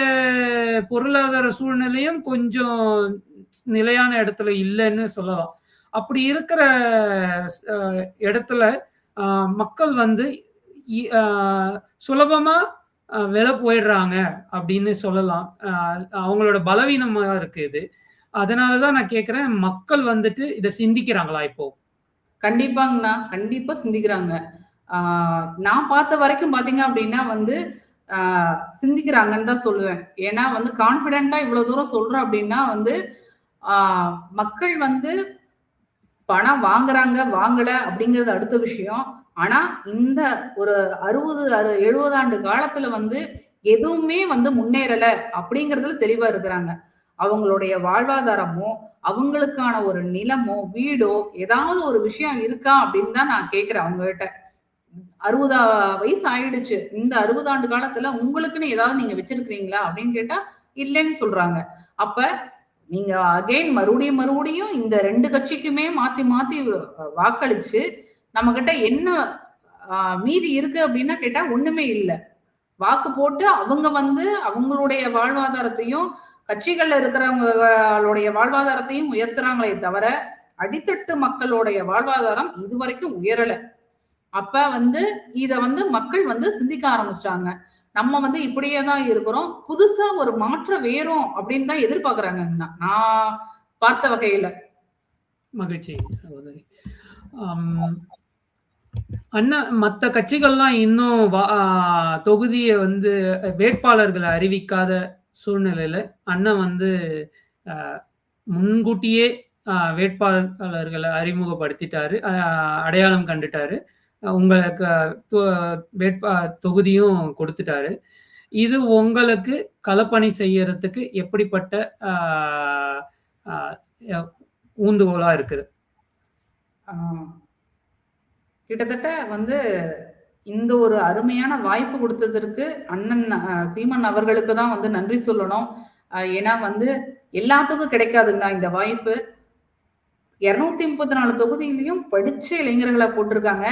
[SPEAKER 1] பொருளாதார சூழ்நிலையும் கொஞ்சம் நிலையான இடத்துல இல்லன்னு சொல்லலாம். அப்படி இருக்கிற அ இடத்துல அ மக்கள் வந்து இ அ சுலபமா விலை போயிடுறாங்க அப்படின்னு சொல்லலாம். அவங்களோட பலவீனமா இருக்கு இது. அதனால தான் நான் கேட்கிறேன், மக்கள் வந்துட்டு இத சிந்திக்கிறாங்களா இப்போ?
[SPEAKER 2] கண்டிப்பாங்கண்ணா. கண்டிப்பா சிந்திக்கிறாங்க. ஆ நான் பார்த்த வரைக்கும் பார்த்தீங்க அப்டின்னா வந்து, ஆ சிந்திக்கிறாங்கன்னு தான் சொல்லுவேன். ஏன்னா வந்து கான்ஃபிடென்ட்டா இவ்வளோ தூரம் சொல்றோம் அப்டின்னா வந்து, ஆ மக்கள் வந்து பணம் வாங்குறாங்க, வாங்கல அப்படிங்கிறது அடுத்த விஷயம். ஆனா, இந்த ஒரு 70 ஆண்டு காலத்துல வந்து எதுவுமே வந்து முன்னேறல அப்படிங்கிறதுல தெளிவா இருக்கிறாங்க. அவங்களுடைய வாழ்வாதாரமோ, அவங்களுக்கான ஒரு நிலமோ, வீடோ ஏதாவது ஒரு விஷயம் இருக்கா அப்படின்னு தான் நான் கேட்கிறேன் அவங்ககிட்ட. 60 வயசு ஆயிடுச்சு. இந்த 60 ஆண்டு காலத்துல உங்களுக்குன்னு ஏதாவது நீங்க வச்சிருக்கிறீங்களா? அப்படின்னு கேட்டா, இல்லன்னு சொல்றாங்க. அப்ப நீங்க அகைன் மறுபடியும் இந்த 2 கட்சிக்குமே மாத்தி மாத்தி வாக்களிச்சு, நம்மகிட்ட என்ன மீதி இருக்கு அப்டின்னா கேட்டா ஒண்ணுமே இல்ல. வாக்கு போட்டு அவங்க வந்து அவங்களுடைய வாழ்வாதாரத்தையும், கட்சிகள்ல இருக்கிறவங்களுடைய வாழ்வாதாரத்தையும் உயர்த்துறாங்களே தவிர, அடித்தட்டு மக்களுடைய வாழ்வாதாரம் இதுவரைக்கும் உயரல. அப்ப வந்து இத வந்து மக்கள் வந்து சிந்திக்க ஆரம்பிச்சுட்டாங்க. நம்ம வந்து இப்படியே தான் இருக்கிறோம். புதுசா ஒரு மாற்றம் வேணும் அப்படின்னு தான் எதிர்பார்க்குறாங்கன்னு தான் நான் பார்த்த வகையில.
[SPEAKER 1] மகிழ்ச்சி சகோதரி. அம் அண்ணா மத்த கட்சிகள்லாம் இன்னும் தொகுதிய வந்து வேட்பாளர்கள அறிவிக்காத சூழ்நிலையில, அண்ணன் வந்து அ முன்கூட்டியே வேட்பாளர்கள அறிமுகப்படுத்திட்டாரு. அடையாளம் கண்டுட்டாரு. உங்களுக்கு தொ வேட்பா தொகுதியும் குடுத்துட்டாரு. இது உங்களுக்கு களப்பணி செய்யறதுக்கு எப்படிப்பட்ட ஆ ஆ ய ஊந்துகோலா இருக்குது?
[SPEAKER 2] ஆ கிட்டத்தட்ட வந்து இந்த ஒரு அருமையான வாய்ப்பு குடுத்ததற்கு அண்ணன் சீமான் அவர்களுக்கு தான் வந்து நன்றி சொல்லணும். ஏன்னா வந்து எல்லாத்துக்கும் கிடைக்காதுங்க இந்த வாய்ப்பு. 234 தொகுதியிலயும் படிச்ச இளைஞர்கள போட்டிருக்காங்க.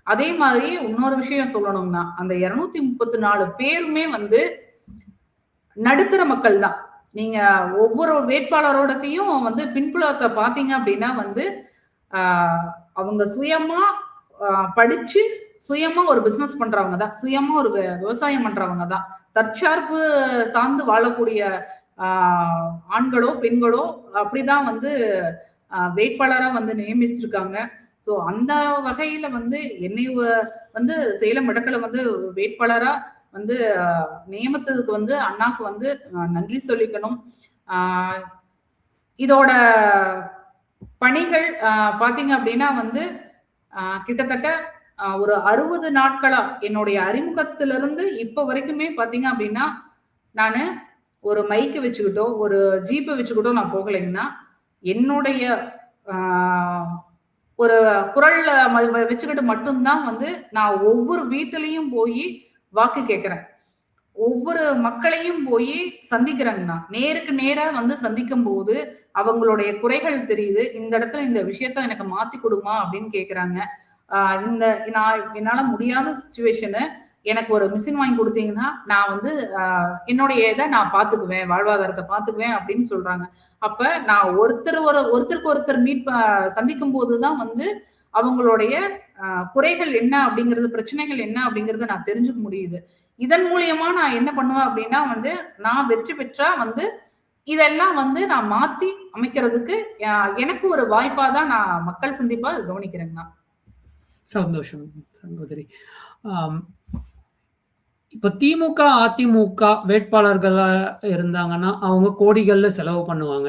[SPEAKER 2] அதே மாதிரி இன்னொரு விஷயம் சொல்லணும்னா, அந்த 234 பேருமே வந்து நடுத்தர மக்கள் தான். நீங்க ஒவ்வொரு வேட்பாளரோடத்தையும் வந்து பின்புலத்த பார்த்தீங்க அப்டின்னா வந்து, ஆ அவங்க சுயமா அ படிச்சு, சுயமா ஒரு பிசினஸ் பண்றவங்க தான். சுயமா ஒரு விவசாயம் பண்றவங்க தான். தற்சார்பு சார்ந்து வாழக்கூடிய ஆ ஆண்களோ, பெண்களோ அப்படிதான் வந்து வேட்பாளரா வந்து நியமிச்சிருக்காங்க. ஸோ அந்த வகையில வந்து என்னை வந்து சேலம் வடக்குல வந்து வேட்பாளரா வந்து நியமித்ததுக்கு வந்து அண்ணாக்கு வந்து நன்றி சொல்லிக்கணும். ஆ இதோட பணிகள் பார்த்தீங்க அப்படின்னா வந்து கிட்டத்தட்ட ஒரு 60 நாட்களா என்னுடைய அறிமுகத்திலிருந்து இப்ப வரைக்குமே பார்த்தீங்க அப்படின்னா, நானு ஒரு மைக் வச்சுக்கிட்டோ, ஒரு ஜீப்ப வச்சுக்கிட்டோ நான் போகலைங்கன்னா, என்னுடைய ஆ ஒரு குரல்ல வச்சுக்கிட்டு மட்டும் தான் வந்து நான் ஒவ்வொரு வீட்டிலயும் போயி வாக்கு கேட்கிறேன். ஒவ்வொரு மக்களையும் போயி சந்திக்கிறேங்கண்ணா. நேருக்கு நேரா வந்து சந்திக்கும்போது, அவங்களுடைய குறைகள் தெரியுது. இந்த இடத்துல இந்த விஷயத்த எனக்கு மாத்தி குடும்மா அப்படின்னு கேட்கறாங்க. ஆ இந்த என்னால முடியாத சிச்சுவேஷனு எனக்கு ஒரு மிஷின் வாங்கி குடுத்தீங்கன்னா, நான் வந்து அ என்னுடைய இத நான் பார்த்துக்குவேன். வாழ்வாதாரத்த பார்த்துக்குவேன் அப்படின்னு சொல்றாங்க. அப்ப நான் ஒருத்தருக்கு ஒருத்தர் சந்திக்கும்போது தான் வந்து அவங்களுடைய அ குறைகள் என்ன அப்படிங்கிறது, பிரச்சனைகள் என்ன அப்படிங்கிறத நான் தெரிஞ்சுக்க முடியுது. இதன் மூலியமா நான் என்ன பண்ணுவேன் அப்படின்னா வந்து, நான் வெற்றி பெற்றா வந்து இதெல்லாம் வந்து நான் மாத்தி அமைக்கிறதுக்கு எனக்கு ஒரு வாய்ப்பா தான் நான் மக்கள் சந்திப்பா கவனிக்கிறேங்கண்ணா.
[SPEAKER 1] சந்தோஷம் சகோதரி. ஆம். இப்ப திமுக, அதிமுக வேட்பாளர்களா இருந்தாங்கன்னா, அவங்க கோடிகள்ல செலவு பண்ணுவாங்க.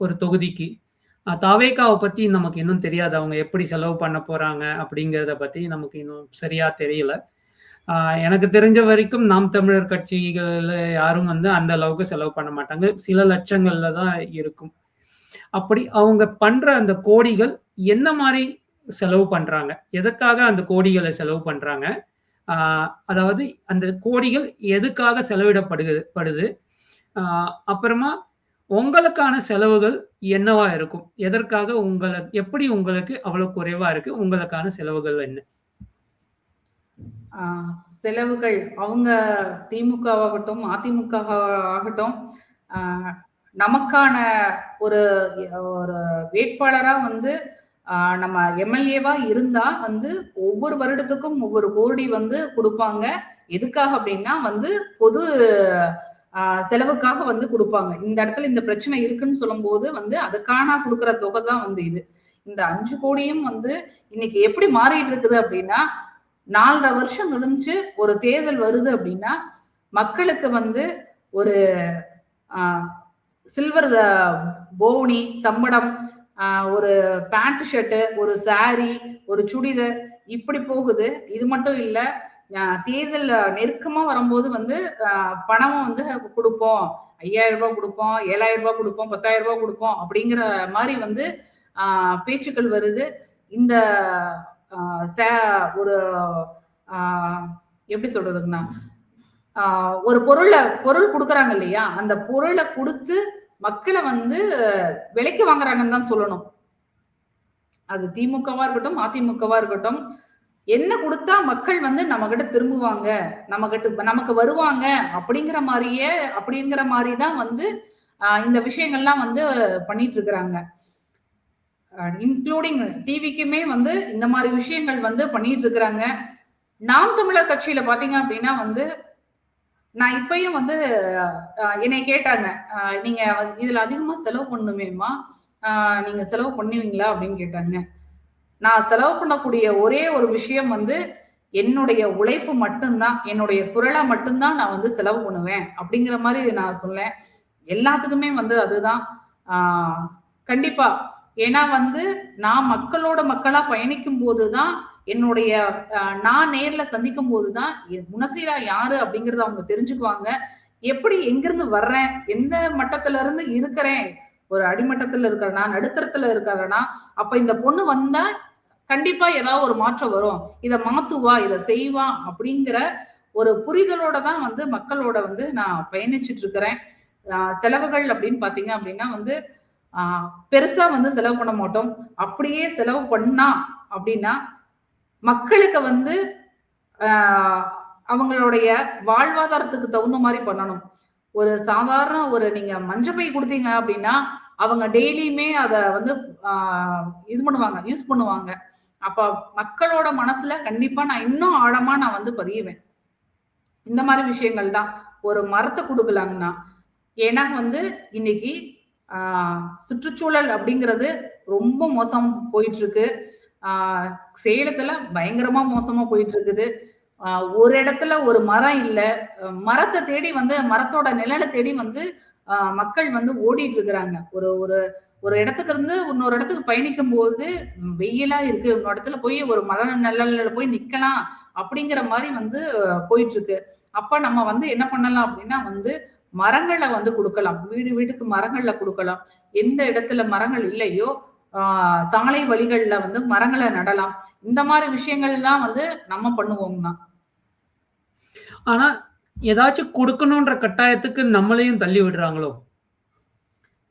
[SPEAKER 1] ஒரு தொகுதிக்கு. தாவேகாவ பத்தி நமக்கு இன்னும் தெரியாது. அவங்க எப்படி செலவு பண்ண போறாங்க அப்படிங்கிறத பத்தி நமக்கு இன்னும் சரியா தெரியல. ஆ எனக்கு தெரிஞ்ச வரைக்கும் நாம் தமிழர் கட்சிகள்ல யாரும் வந்து அந்த அளவுக்கு செலவு பண்ண மாட்டாங்க. சில லட்சங்கள்ல தான் இருக்கும். அப்படி அவங்க பண்ற அந்த கோடிகள் என்ன மாரி செலவு பண்றாங்க? எதற்காக அந்த கோடிகள செலவு பண்றாங்க? ஆ அதாவது அந்த கோடிகள் எதுக்காக படுது? ஆ அப்புறமா உங்களுக்கான செலவுகள் என்னவா இருக்கும்? எதற்காக எப்படி உங்களுக்கு அவ்வளவு குறைவா இருக்கு? உங்களுக்கான செலவுகள் என்ன?
[SPEAKER 2] ஆ செலவுகள் அவங்க திமுகவாகட்டும், அதிமுக ஆகட்டும், ஆ நமக்கான ஒரு ஒரு வேட்பாளரா வந்து நம்ம எம்எல்ஏவா இருந்தா வந்து ஒவ்வொரு வருடத்துக்கும் ஒவ்வொரு கோடி வந்து குடுப்பாங்க. எதுக்காக அப்டின்னா வந்து பொது அ செலவுக்காக வந்து குடுப்பாங்க. இந்த இடத்துல இந்த பிரச்சனை இருக்குன்னு சொல்லும்போது வந்து அதுக்கான குடுக்குற தொகை தான் வந்து இது. இந்த 5,00,00,000யும் வந்து இன்னைக்கு எப்படி மாறிட்டு இருக்குது அப்டின்னா, 4 1/2 வருஷம் கழிச்சு ஒரு தேர்தல் வருது அப்டின்னா, மக்களுக்கு வந்து ஒரு ஆ சில்வர் போனி, சம்படம், அ ஒரு பேண்ட் ஷர்ட், ஒரு சாரி, ஒரு சுடிதார் இப்படி போகுது. இது மட்டும் இல்ல, தேர்தல் நெருக்கமா வரும்போது வந்து பணமும் வந்து குடுப்போம். ரூ. 5,000 குடுப்போம், ரூ. 7,000 குடுப்போம், ரூ. 10,000 குடுப்போம் அப்படிங்கிற மாரி வந்து அ பேச்சுக்கள் வருது. இந்த அ ச ஒரு அ எப்படி சொல்றதுங்கண்ணா, ஆ ஒரு பொருள் குடுக்குறாங்க இல்லையா? அந்த பொருள குடுத்து மக்கள வந்து விலைக்கு வாங்குறாங்கன்னு தான் சொல்லணும். அது திமுகவா இருக்கட்டும், அதிமுகவா இருக்கட்டும். என்ன குடுத்தா மக்கள் வந்து நம்மகிட்ட திரும்புவாங்க, நமக்கு வருவாங்க அப்படிங்கிற மாரி தான் வந்து இந்த விஷயங்கள்லாம் வந்து பண்ணிட்டு இருக்கிறாங்க. இன்க்ளூடிங் டிவிக்குமே வந்து இந்த மாரி விஷயங்கள் வந்து பண்ணிட்டு இருக்கிறாங்க. நாம் தமிழர் கட்சியில பார்த்தீங்க அப்படின்னா வந்து நான் இப்பயும் வந்து என்னைய கேட்டாங்க. "நீங்க இதுல அதிகமா செலவு பண்ணணுமேம்மா, அ நீங்க செலவு பண்ணுவீங்களா?" அப்படின்னு கேட்டாங்க. நான் செலவு பண்ணக்கூடிய ஒரே ஒரு விஷயம் வந்து, என்னுடைய உழைப்பு மட்டும் தான். என்னுடைய குரல மட்டும் தான் நான் வந்து செலவு பண்ணுவேன். அப்படிங்கிற மாரி நான் சொன்னேன். எல்லாத்துக்குமே வந்து அதுதான். ஆ கண்டிப்பா. ஏன்னா வந்து, நான் மக்களோட மக்களா பயணிக்கும்போது தான், என்னுடைய நான் நேர்ல சந்திக்கும்போது தான், குணசீலா யாரு அப்படிங்கிறத அவங்க தெரிஞ்சுக்குவாங்க. எப்படி எங்கிருந்து வர்றேன்? எந்த மட்டத்துல இருந்து இருக்கிறேன்? ஒரு அடிமட்டத்துல இருக்கிறேனா? நடுத்தரத்துல இருக்கிறேனா? அப்ப இந்த பொண்ணு வந்தா, கண்டிப்பா ஏதாவது ஒரு மாற்றம் வரும். இத மாத்துவா, இத செய்வா அப்படிங்கிற ஒரு புரிதலோட தான் வந்து மக்களோட வந்து நான் பயணிச்சுட்டு இருக்கிறேன். செலவுகள் அப்படின்னு பார்த்தீங்க அப்படின்னா வந்து, ஆ பெருசா வந்து செலவு பண்ண மாட்டோம். அப்படியே செலவு பண்ணா அப்படின்னா, மக்களுக்கு வந்து ஆ அவங்களுடைய வாழ்வாதாரத்துக்கு தகுந்த மாரி பண்ணணும். ஒரு சாதாரண நீங்க மஞ்ச பை குடுத்தீங்க அப்படின்னா, அவங்க டெய்லியுமே அத வந்து ஆ இது பண்ணுவாங்க, யூஸ் பண்ணுவாங்க. அப்ப மக்களோட மனசுல கண்டிப்பா நான் இன்னும் ஆழமா நான் வந்து பதியுவேன். இந்த மாரி விஷயங்கள் தான். ஒரு மரத்த குடுக்கலாங்கண்ணா. ஏன்னா வந்து இன்னைக்கு ஆ சுற்றுச்சூழல் அப்படிங்கிறது ரொம்ப மோசம் போயிட்டுருக்கு. ஆ சேலத்துல பயங்கரமா மோசமா போயிட்டு இருக்குது. ஆ ஒரு இடத்துல ஒரு மரம் இல்ல. மரத்த தேடி வந்து மரத்தோட நிழல தேடி வந்து மக்கள் வந்து ஓடிட்டு இருக்கிறாங்க. ஒரு ஒரு ஒரு இடத்துக்கு இருந்து இன்னொரு இடத்துக்கு பயணிக்கும்போது, வெயிலா இருக்கு. இன்னொரு இடத்துல போய் ஒரு மர நிழல்ல போய் நிக்கலாம். அப்படிங்கிற மாரி வந்து போயிட்டு இருக்கு. அப்ப நம்ம வந்து என்ன பண்ணலாம் அப்படின்னா வந்து, மரங்கள வந்து குடுக்கலாம். வீடு வீட்டுக்கு மரங்கள குடுக்கலாம். எந்த இடத்துல மரங்கள் இல்லையோ, ஆ சாலை வழிகள்ல வந்து மரங்கள நடலாம். இந்த மாரி விஷயங்கள்லாம் வந்து நம்ம பண்ணுவோங்கண்ணா.
[SPEAKER 1] ஆனா, ஏதாச்சும் குடுக்கணுன்ற கட்டாயத்துக்கு நம்மளையும் தள்ளி விடுறாங்களோ?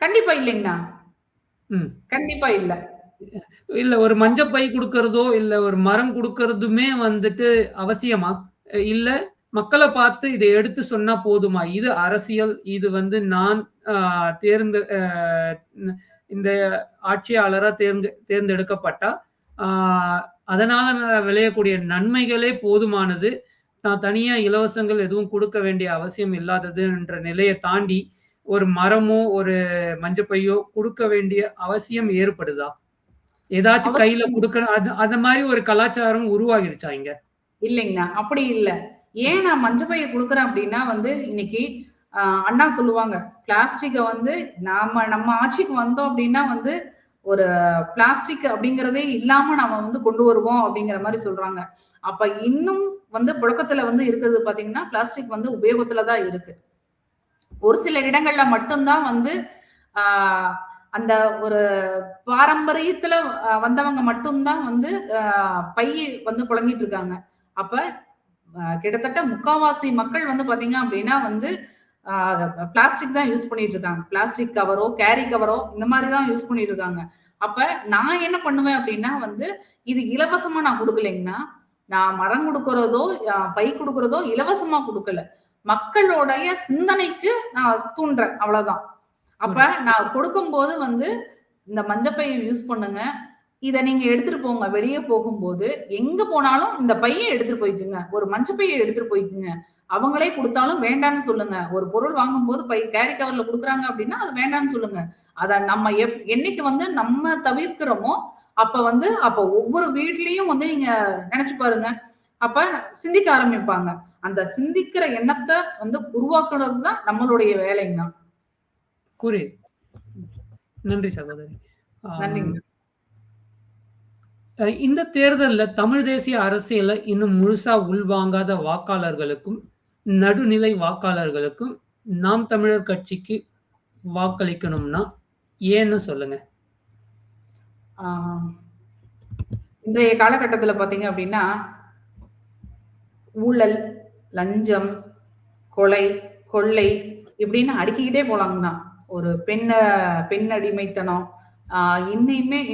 [SPEAKER 2] கண்டிப்பா இல்லைங்கண்ணா.
[SPEAKER 1] ம்.
[SPEAKER 2] கண்டிப்பா இல்ல.
[SPEAKER 1] இல்ல ஒரு மஞ்ச பை குடுக்கறதோ, இல்ல ஒரு மரம் குடுக்கறதுமே வந்துட்டு அவசியமா? இல்ல மக்கள பார்த்து இத எடுத்து சொன்னா போதுமா? இது அரசியல். இது வந்து நான் அ தேர்ந்து அ இந்த ஆட்சியாளரா தேர்ந்தெடுக்கப்பட்டா, ஆ அதனால விளையக்கூடிய நன்மைகளே போதுமானது. நான் தனியா இலவசங்கள் எதுவும் குடுக்க வேண்டிய அவசியம் இல்லாததுன்ற நிலைய தாண்டி, ஒரு மரமோ, ஒரு மஞ்ச பையோ குடுக்க வேண்டிய அவசியம் ஏற்படுதா? ஏதாச்சும் கையில
[SPEAKER 2] அவசியம்
[SPEAKER 1] குடுக்கணும். அந்த மாரி ஒரு கலாச்சாரம் உருவாகிருச்சா இங்க?
[SPEAKER 2] இல்லைங்கண்ணா. அப்படி இல்ல. ஏன் நான் மஞ்ச பைய குடுக்குறேன் அப்படின்னா வந்து, இன்னைக்கு அ அண்ணா சொல்லுவாங்க, பிளாஸ்டிக்க வந்து நம்ம ஆட்சிக்கு வந்தோம் அப்படின்னா வந்து, ஒரு பிளாஸ்டிக் அப்படிங்கிறதே இல்லாம நாம வந்து கொண்டு வருவோம் அப்படிங்கிற மாரி சொல்றாங்க. அப்ப இன்னும் வந்து புழக்கத்துல வந்து இருக்கிறது பார்த்தீங்கன்னா, பிளாஸ்டிக் வந்து உபயோகத்துல தான் இருக்கு. ஒரு சில இடங்கள்ல மட்டும் தான் வந்து, ஆ அந்த ஒரு பாரம்பரியத்துல வந்தவங்க மட்டும்தான் வந்து பை வந்து புழங்கிட்டு இருக்காங்க. அப்ப கிட்டத்தட்ட முக்காவாசி மக்கள் வந்து பாத்தீங்க அப்படின்னா வந்து பிளாஸ்டிக் தான் யூஸ் பண்ணிட்டு இருக்காங்க. பிளாஸ்டிக் கவரோ, கேரி கவரோ இந்த மாதிரி தான் யூஸ் பண்ணிட்டு இருக்காங்க. அப்ப நான் என்ன பண்ணுவேன் அப்படின்னா வந்து, இது இலவசமா நான் குடுக்கலைங்கண்ணா. நான் மரம் குடுக்குறதோ, பை குடுக்குறதோ இலவசமா குடுக்கல. மக்களுடைய சிந்தனைக்கு நான் தூண்டுறேன். அவ்வளவுதான். அப்ப நான் கொடுக்கும்போது வந்து, இந்த மஞ்சப்பைய யூஸ் பண்ணுங்க. இத நீங்க எடுத்துட்டு போங்க. வெளிய போகும்போது, எங்க போனாலும் இந்த பைய எடுத்துட்டு போய்க்குங்க. ஒரு மஞ்சப்பைய எடுத்துட்டு போய்க்குங்க. அவங்களே குடுத்தாலும் வேண்டான்னு சொல்லுங்க. ஒரு பொருள் வாங்கும்போது கேரி கவர்ல குடுக்குறாங்க அப்டின்னா, அது வேண்டான்னு சொல்லுங்க. அத நம்ம என்னைக்கு வந்து நம்ம தவிர்க்கிறோமோ, அப்ப ஒவ்வொரு வீட்லயும் வந்து நீங்க நெனச்சு பாருங்க. அப்ப சிந்திக்க ஆரம்பிப்பாங்க. அந்த சிந்திக்கிற எண்ணத்த வந்து உருவாக்குறது தான் நம்மளுடைய வேலைங்க.
[SPEAKER 1] புரியுது. நன்றி சகோதரி.
[SPEAKER 2] நன்றிங்க.
[SPEAKER 1] இந்த தேர்தல்ல தமிழ் தேசிய அரசியல இன்னும் முழுசா உள்வாங்காத வாக்காளர்களுக்கும், நடுநிலை வாக்காளர்களுக்கும் நாம் தமிழர் கட்சிக்கு வாக்களிக்கணும்னா ஏன்னு சொல்லுங்க?
[SPEAKER 2] ஆ இன்றைய காலகட்டத்துல பாத்தீங்க அப்டின்னா, ஊழல், லஞ்சம், கொலை, கொள்ளை இப்படின்னு அடுக்கிக்கிட்டே போலாங்கண்ணா. ஒரு பெண் அடிமைத்தனம்.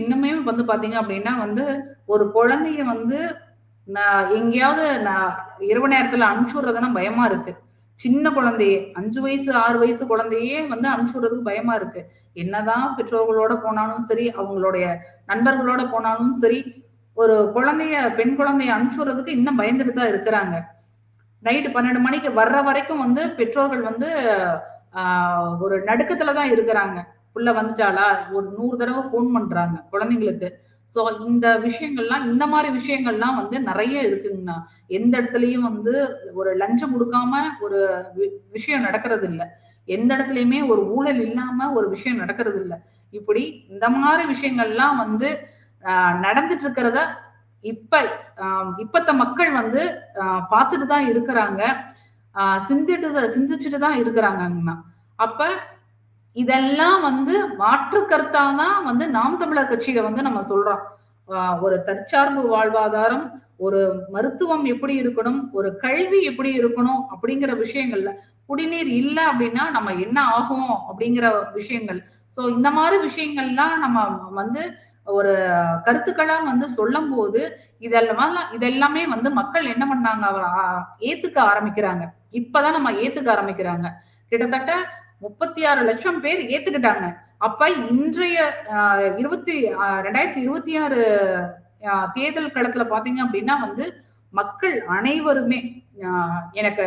[SPEAKER 2] இன்னுமே வந்து பாத்தீங்க அப்படின்னா வந்து, ஒரு குழந்தைய வந்து நான் இரவு நேரத்துல அனுப்பிச்சு விடுறதுன்னா பயமா இருக்கு. சின்ன குழந்தையே 5 வயசு, 6 வயசு குழந்தையே வந்து அனுப்பிச்சு விடுறதுக்கு பயமா இருக்கு. என்னதான் பெற்றோர்களோட போனாலும் சரி, அவங்களுடைய நண்பர்களோட போனாலும் சரி, ஒரு பெண் குழந்தைய அனுப்பிச்சு விடுறதுக்கு இன்னும் பயந்துட்டு தான் இருக்கிறாங்க. நைட்டு 12 மணிக்கு வர்ற வரைக்கும் வந்து பெற்றோர்கள் வந்து ஆ ஒரு நடுக்கத்துல தான் இருக்கிறாங்க. புள்ள வந்துட்டாளா? ஒரு 100 தடவ ஃபோன் பண்றாங்க குழந்தைங்களுக்கு. ஸோ இந்த மாரி விஷயங்கள்லாம் வந்து நெறைய இருக்குங்கண்ணா. எந்த இடத்துலயும் வந்து ஒரு லஞ்சம் குடுக்காம ஒரு வி விஷயம் நடக்கிறது இல்ல. எந்த இடத்துலயுமே ஒரு ஊழல் இல்லாம ஒரு விஷயம் நடக்கிறது இல்ல. இப்படி இந்த மாரி விஷயங்கள்லாம் வந்து அ நடந்துட்டு இருக்கிறத இப்ப அ இப்பத்த மக்கள் வந்து பார்த்துட்டு தான் இருக்கிறாங்க. சிந்திச்சுட்டு தான் இருக்கிறாங்கங்கண்ணா. அப்ப இதெல்லாம் வந்து மாற்று கருத்தா தான் வந்து நாம் தமிழர் கட்சியில வந்து நம்ம சொல்றோம். ஒரு தற்சார்பு வாழ்வாதாரம், ஒரு மருத்துவம் எப்படி இருக்கணும், ஒரு கல்வி எப்படி இருக்கணும் அப்படிங்கிற விஷயங்கள்ல குடிநீர் இல்ல அப்படின்னா நம்ம என்ன ஆகும் அப்படிங்கிற விஷயங்கள். ஸோ இந்த மாரி விஷயங்கள்லாம் நம்ம வந்து ஒரு கருத்துக்களா வந்து சொல்லும்போது, இதெல்லாமே வந்து மக்கள் என்ன பண்ணாங்க ஏத்துக்க ஆரம்பிக்கிறாங்க. இப்பதான் நம்ம ஏத்துக்க ஆரம்பிக்கிறாங்க. கிட்டத்தட்ட 36 லட்சம் பேர் ஏத்துக்கிட்டாங்க. அப்ப இன்றைய 2026 தேர்தல் களத்துல பார்த்தீங்க அப்படின்னா வந்து, மக்கள் அனைவருமே அ எனக்கு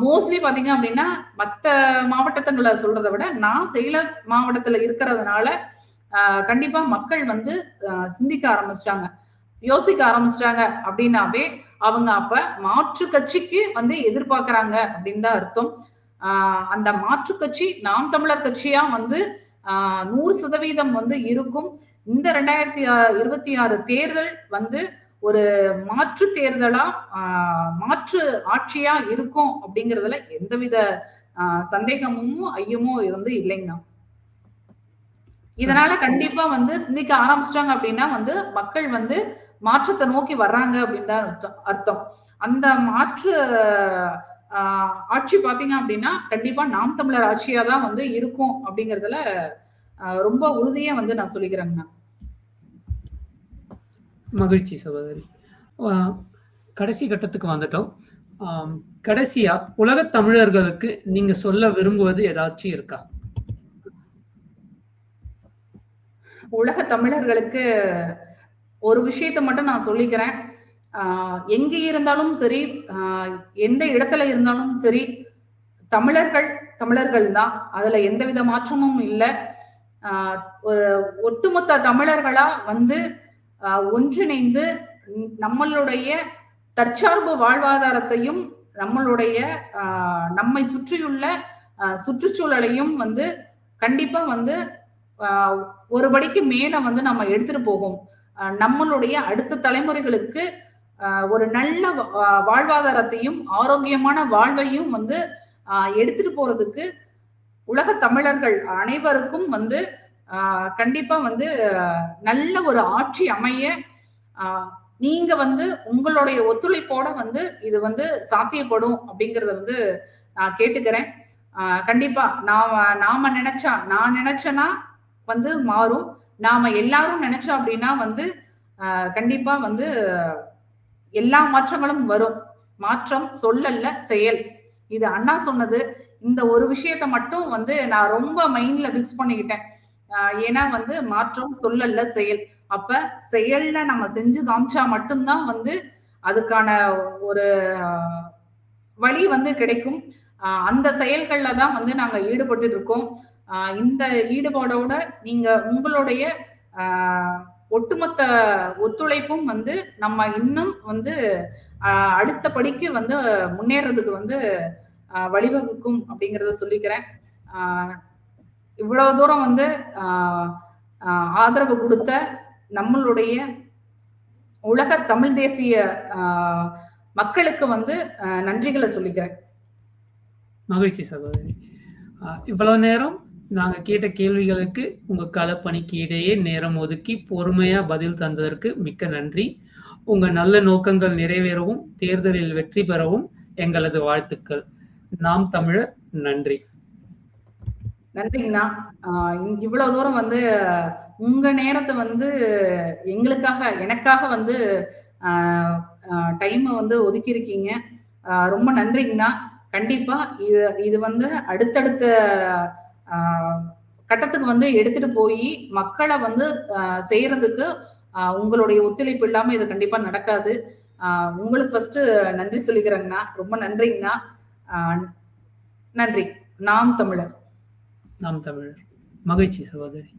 [SPEAKER 2] மோஸ்ட்லி பார்த்தீங்க அப்படின்னா, மத்த மாவட்டத்துங்கள சொல்றத விட, நான் சேலம் மாவட்டத்துல இருக்கிறதுனால, கண்டிப்பா மக்கள் வந்து சிந்திக்க ஆரம்பிச்சுட்டாங்க. யோசிக்க ஆரம்பிச்சுட்டாங்க அப்படின்னாவே, அவங்க அப்ப மாற்று கட்சிக்கு வந்து எதிர்பார்க்கிறாங்க அப்படின்னு தான் அர்த்தம். அந்த மாற்று கட்சி நாம் தமிழர் கட்சியா வந்து 100% வந்து இருக்கும். இந்த 2026 தேர்தல் வந்து ஒரு மாற்று தேர்தலா, மாற்று ஆட்சியா இருக்கும் அப்படிங்கிறதுல எந்தவித சந்தேகமும், ஐயமும் வந்து இல்லைங்கண்ணா. இதனால கண்டிப்பா வந்து சிந்திக்க ஆரம்பிச்சுட்டாங்க அப்படின்னா வந்து, மக்கள் வந்து மாற்றத்த நோக்கி வர்றாங்க அப்படின்னு தான் அர்த்தம். அந்த மாற்று அ ஆட்சி பார்த்தீங்க அப்படின்னா, கண்டிப்பா நாம் தமிழர் ஆட்சியா தான் வந்து இருக்கும் அப்படிங்கிறதுல ரொம்ப உறுதியா வந்து நான் சொல்லிக்கிறேங்கண்ணா.
[SPEAKER 1] மகிழ்ச்சி சகோதரி. கடைசி கட்டத்துக்கு வந்துட்டோம். கடைசியா உலகத் தமிழர்களுக்கு நீங்க சொல்ல விரும்புவது ஏதாச்சும் இருக்கா?
[SPEAKER 2] உலக தமிழர்களுக்கு ஒரு விஷயத்த மட்டும் நான் சொல்லிக்கிறேன். எங்கே இருந்தாலும் சரி, எந்த இடத்துல இருந்தாலும் சரி, தமிழர்கள் தமிழர்கள் தான். அதுல எந்தவித மாற்றமும் இல்ல. ஒரு ஒட்டுமொத்த தமிழர்களா வந்து ஒன்றிணைந்து நம்மளுடைய தற்சார்பு வாழ்வாதாரத்தையும், நம்மளுடைய நம்மை சுற்றியுள்ள சுற்றுச்சூழலையும் வந்து கண்டிப்பா வந்து ஒரு படிக்கு மேல வந்து நம்ம எடுத்துட்டு போகும். நம்மளுடைய அடுத்த தலைமுறைகளுக்கு ஒரு நல்ல வாழ்வாதாரத்தையும், ஆரோக்கியமான வாழ்வையும் வந்து எடுத்துட்டு போறதுக்கு உலக தமிழர்கள் அனைவருக்கும் வந்து கண்டிப்பா வந்து நல்ல ஒரு ஆட்சி அமைய நீங்க வந்து உங்களுடைய ஒத்துழைப்போட வந்து இது வந்து சாத்தியப்படும் அப்படிங்கறத வந்து நான் கேட்டுக்கிறேன். கண்டிப்பா நாம நினைச்சா நான் நினைச்சேன்னா வந்து மாறும். நாம எல்லாரும் நினைச்சோம் அப்படின்னா வந்து கண்டிப்பா வந்து எல்லா மாற்றங்களும் வரும். மாற்றம் சொல்லல்ல செயல். இது அண்ணா சொன்னது. இந்த ஒரு விஷயத்த மட்டும் வந்து நான் ரொம்ப மைண்ட்ல ஃபிக்ஸ் பண்ணிக்கிட்டேன். ஏன்னா வந்து மாற்றம் சொல்லல்ல செயல். அப்ப செயல்ல நம்ம செஞ்சு காமிச்சா மட்டும் தான் வந்து அதுக்கான ஒரு வழி வந்து கிடைக்கும். அந்த செயல்கள்ல தான் வந்து நாங்க ஈடுபட்டுட்டு இருக்கோம். இந்த ஈடுபாடோட நீங்க உங்களுடைய அ ஒட்டுமொத்த ஒத்துழைப்பும் வந்து நம்ம இன்னும் வந்து அ அடுத்த படிக்கு வந்து முன்னேறதுக்கு வந்து வழிவகுக்கும் அப்படிங்கிறத சொல்லிக்கிறேன். அ இவ்வளவு தூரம் வந்து அ அ ஆதரவு குடுத்த நம்மளுடைய உலக தமிழ் தேசிய அ மக்களுக்கு வந்து நன்றிகள சொல்லிக்கிறேன்.
[SPEAKER 1] மகிழ்ச்சி சகோதரி. இவ்வளவு நேரம் நாங்க கேட்ட கேள்விகளுக்கு உங்க களப்பணிக்கு இடையே நேரம் ஒதுக்கி பொறுமையா பதில் தந்ததற்கு மிக்க நன்றி. உங்க நல்ல நோக்கங்கள் நிறைவேறவும், தேர்தலில் வெற்றி பெறவும் எங்களது வாழ்த்துக்கள். நாம் தமிழர். நன்றி.
[SPEAKER 2] நன்றிங்கண்ணா. இவ்வளவு தூரம் வந்து உங்க நேரத்த வந்து எங்களுக்காக, எனக்காக வந்து அ அ டைம வந்து ஒதுக்கியிருக்கீங்க. ரொம்ப நன்றிங்கண்ணா. கண்டிப்பா இது இது வந்து அடுத்தடுத்த அ கட்டத்துக்கு வந்து எடுத்துட்டு போயி, மக்கள வந்து செய்றதுக்கு உங்களுடைய ஒத்துழைப்பு இல்லாம இது கண்டிப்பா நடக்காது. அ உங்களுக்கு ஃபர்ஸ்ட்டு நன்றி சொல்லிக்கிறேங்கண்ணா. ரொம்ப நன்றிங்கண்ணா. அ நன்றி. நாம் தமிழர்.
[SPEAKER 1] நாம் தமிழர். மகிழ்ச்சி சகோதரி.